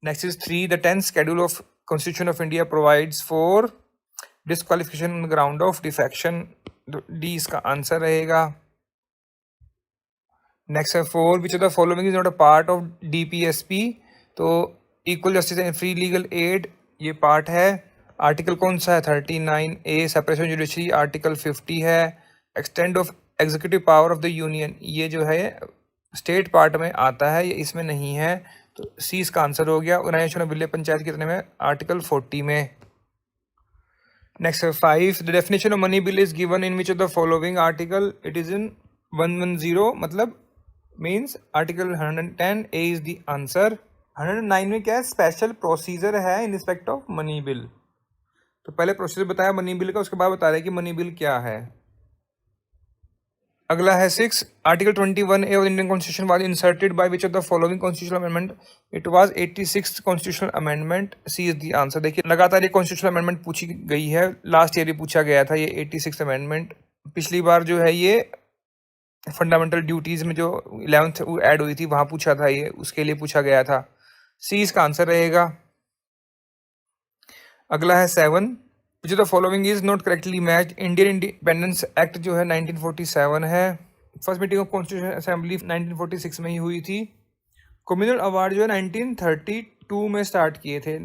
Next is 3. The 10th schedule of Constitution of India provides for disqualification on the ground of defection. D इसका answer रहेगा. Next है 4. Which of the following is not a part of DPSP? तो equal justice and free legal aid ये part है. Article कौन सा है? 39A. Separation judiciary article 50 है. Extend of executive power of the union ये जो है स्टेट पार्ट में आता है, ये इसमें नहीं है. तो सी इसका आंसर हो गया. ऑर्गेनाइजेशन ऑफ विलेज पंचायत कितने में? आर्टिकल 40 में. Next 5. The definition of money bill is given in which of the following article? It is इन 110 मतलब means article 110. A is the answer. 109 में क्या है? स्पेशल प्रोसीजर है in respect of money bill. तो पहले प्रोसीजर बताया money bill का, उसके बाद बता रहे हैं कि मनी बिल क्या है. अगला है 6. Article 21A of Indian constitution was inserted by which of the following constitutional amendment? It was 86th constitutional amendment. C is the answer. देखिए लगातार ये कॉन्स्टिट्यूशनल अमेंडमेंट पूछी गई है. लास्ट ईयर ही पूछा गया था ये 86th अमेंडमेंट. पिछली बार जो है ये फंडामेंटल ड्यूटीज में जो 11th ऐड हुई थी वहां पूछा था, ये उसके लिए पूछा गया था. सी इसका आंसर रहेगा. अगला है 7. विच of the following is not correctly matched? Indian independence act जो है 1947 है. First meeting of constitution assembly 1946 में ही हुई थी. कम्युनल अवार्ड जो है 1932 में स्टार्ट किए थे.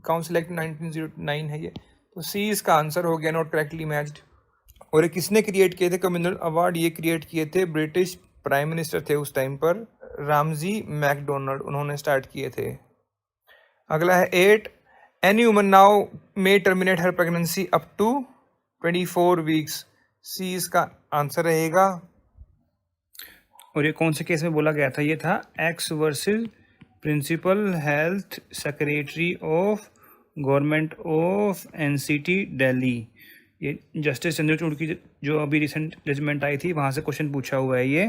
काउंसिल एक्ट 1909 है ये. तो सी इसका आंसर हो गया, नॉट करेक्टली मैच्ड. और ये किसने क्रिएट किए थे कम्युनल अवार्ड? ये क्रिएट किए थे ब्रिटिश प्राइम मिनिस्टर थे उस टाइम पर, रामजी मैकडोनल्ड, उन्होंने स्टार्ट किए थे. अगला है 8. Any woman now may terminate her pregnancy up to 24 weeks. C इसका आंसर रहेगा. और ये कौन से केस में बोला गया था? ये था X versus principal health secretary of government of NCT Delhi. ये जस्टिस चंद्रचूड़ की जो अभी रिसेंट जजमेंट आई थी, वहाँ से क्वेश्चन पूछा हुआ है ये।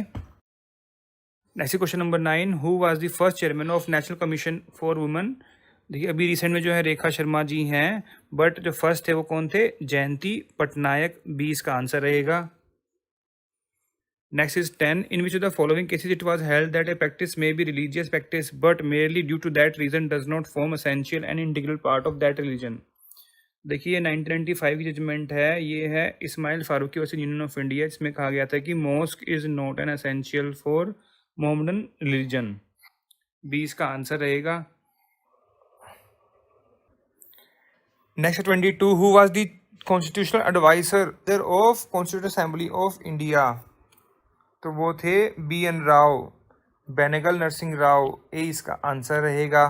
Next question number 9, who was the first chairman of national commission for women. देखिए अभी रिसेंट में जो है रेखा शर्मा जी हैं, बट जो फर्स्ट थे वो कौन थे? जयंती पटनायक। बी इसका आंसर रहेगा। Next is 10. In which of the following cases it was held that a practice may be religious practice but merely due to that reason does not form essential and integral part of that religion. देखिए 1995 की judgment है, ये है Ismail Faruqui versus union of India. इसमें कहा गया था कि mosque is not an essential for Mohammedan religion. B इसका आंसर रहेगा। Next 22. Who was the constitutional adviser of constitutional assembly of India. तो वो थे B N Rau, Benegal Narasimha Rau. A इसका आंसर रहेगा।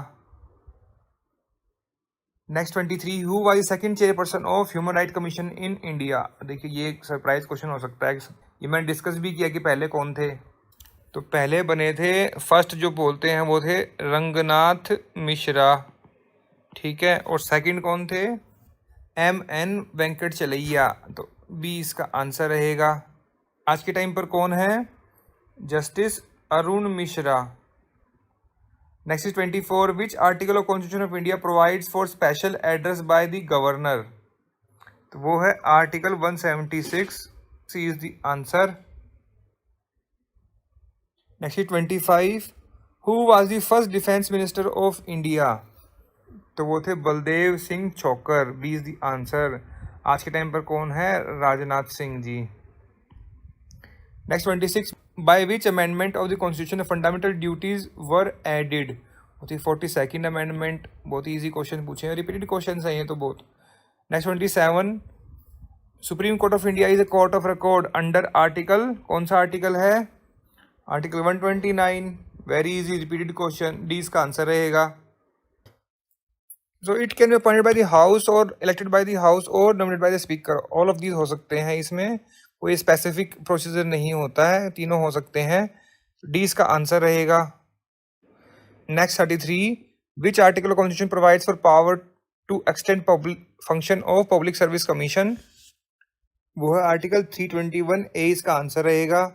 Next 23. Who was the second chairperson of human right commission in India. देखिए ये एक सरप्राइज क्वेश्चन हो सकता है, ये मैंने डिस्कस भी किया कि पहले कौन थे। तो पहले बने थे, फर्स्ट जो बोलते हैं वो थे रंगनाथ मिश्रा, ठीक है। और सेकंड कौन थे? एम एन वेंकट चलैया। तो बी इसका आंसर रहेगा। आज के टाइम पर कौन है? Justice Arun Mishra. Next is 24. Which article of constitution of India provides for special address by the governor. तो वो है article 176। C is the answer. Next is 25. Who was the first defence minister of India. तो वो थे Baldev Singh Chhokar. B is the answer. आज के time पर कौन है? Rajnath Singh ji. Next 26. By which amendment of the constitution fundamental duties were added. 42nd amendment. बहुत ही easy question पूछे हैं, रिपीटेड क्वेश्चन है ये तो बहुत। Next 27. Supreme court of India is a court of record under article, कौन सा आर्टिकल है? Article 129। Very easy repeated question. D इसका आंसर रहेगा। So it can be appointed by the house और इलेक्टेड बाय द हाउस और nominated by the speaker. All of these हो सकते हैं, इसमें कोई स्पेसिफिक प्रोसीजर नहीं होता है, तीनों हो सकते हैं। डी इसका आंसर रहेगा। Next 33. Which article of constitution provides for power to extend public function of public service commission. वो है आर्टिकल 321। ए इसका आंसर रहेगा।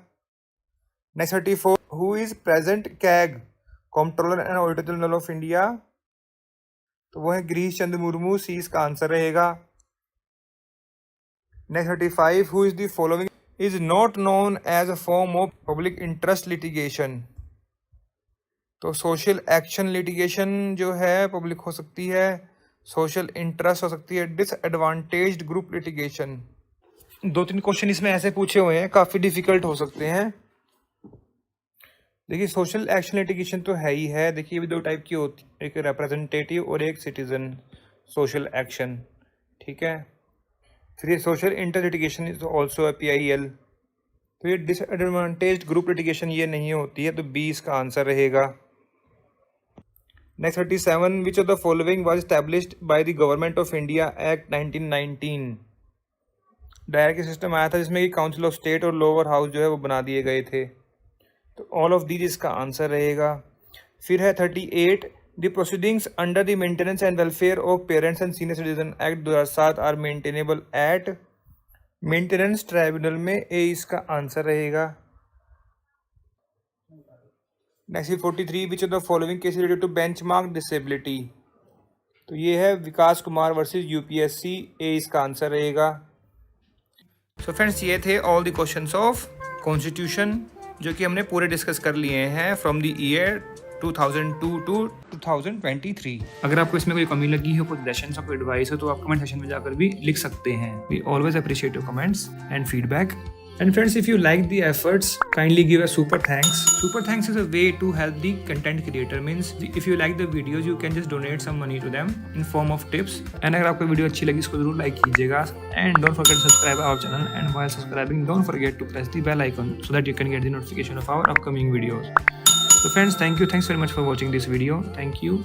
Next 34. Who is present CAG controller and auditor general of India. तो वो है गिरीश चंद्र मुर्मू। सी इसका answer रहेगा। Next 35. Who is the following is not known as a form of public interest litigation. तो सोशल एक्शन लिटिगेशन जो है public हो सकती है, सोशल इंटरेस्ट हो सकती है, डिसएडवांटेज्ड ग्रुप लिटिगेशन। 2-3 क्वेश्चन इसमें ऐसे पूछे हुए हैं, काफ़ी डिफिकल्ट हो सकते हैं। देखिए सोशल एक्शन लिटिगेशन तो है ही है। देखिए भी 2 टाइप की होती है, एक रिप्रेजेंटेटिव और एक सिटीजन सोशल एक्शन, ठीक है। फिर ये social inter litigation is also PIL। तो ये डिसएडवांटेज्ड ग्रुप लिटिगेशन ये नहीं होती है, तो बी इसका आंसर रहेगा। Next 37. Which of the following was established by the government of India act 1919। Direct system आया था जिसमें कि काउंसिल ऑफ स्टेट और लोअर हाउस जो है वो बना दिए गए थे। तो ऑल ऑफ दीज इसका आंसर रहेगा। फिर है 38. The proceedings under the maintenance and welfare of parents and senior citizen act 2007 are maintainable at maintenance tribunal में। ए इसका आंसर रहेगा। Next 43. Which of the following cases related to benchmark disability. तो ये है Vikas Kumar versus UPSC। A इसका answer रहेगा। So friends ये थे all the questions of constitution जो कि हमने पूरे डिस्कस कर लिए हैं फ्रॉम द ईयर 2002 टू 2023। अगर आपको इसमें कोई कमी लगी हो, कोई सजेशंस और कोई एडवाइस हो तो आप कमेंट सेक्शन में जाकर भी लिख सकते हैं। We always appreciate your comments and feedback. And friends, if you like the efforts, kindly give a super thanks. Super thanks is a way to help the content creator. Means if you like the videos, you can just donate some money to them in form of tips. And अगर आपको video अच्छी लगी इसको जरूर like कीजिएगा. And don't forget to subscribe our channel. And while subscribing, don't forget to press the bell icon so that you can get the notification of our upcoming videos. So friends, thank you. Thanks very much for watching this video. Thank you.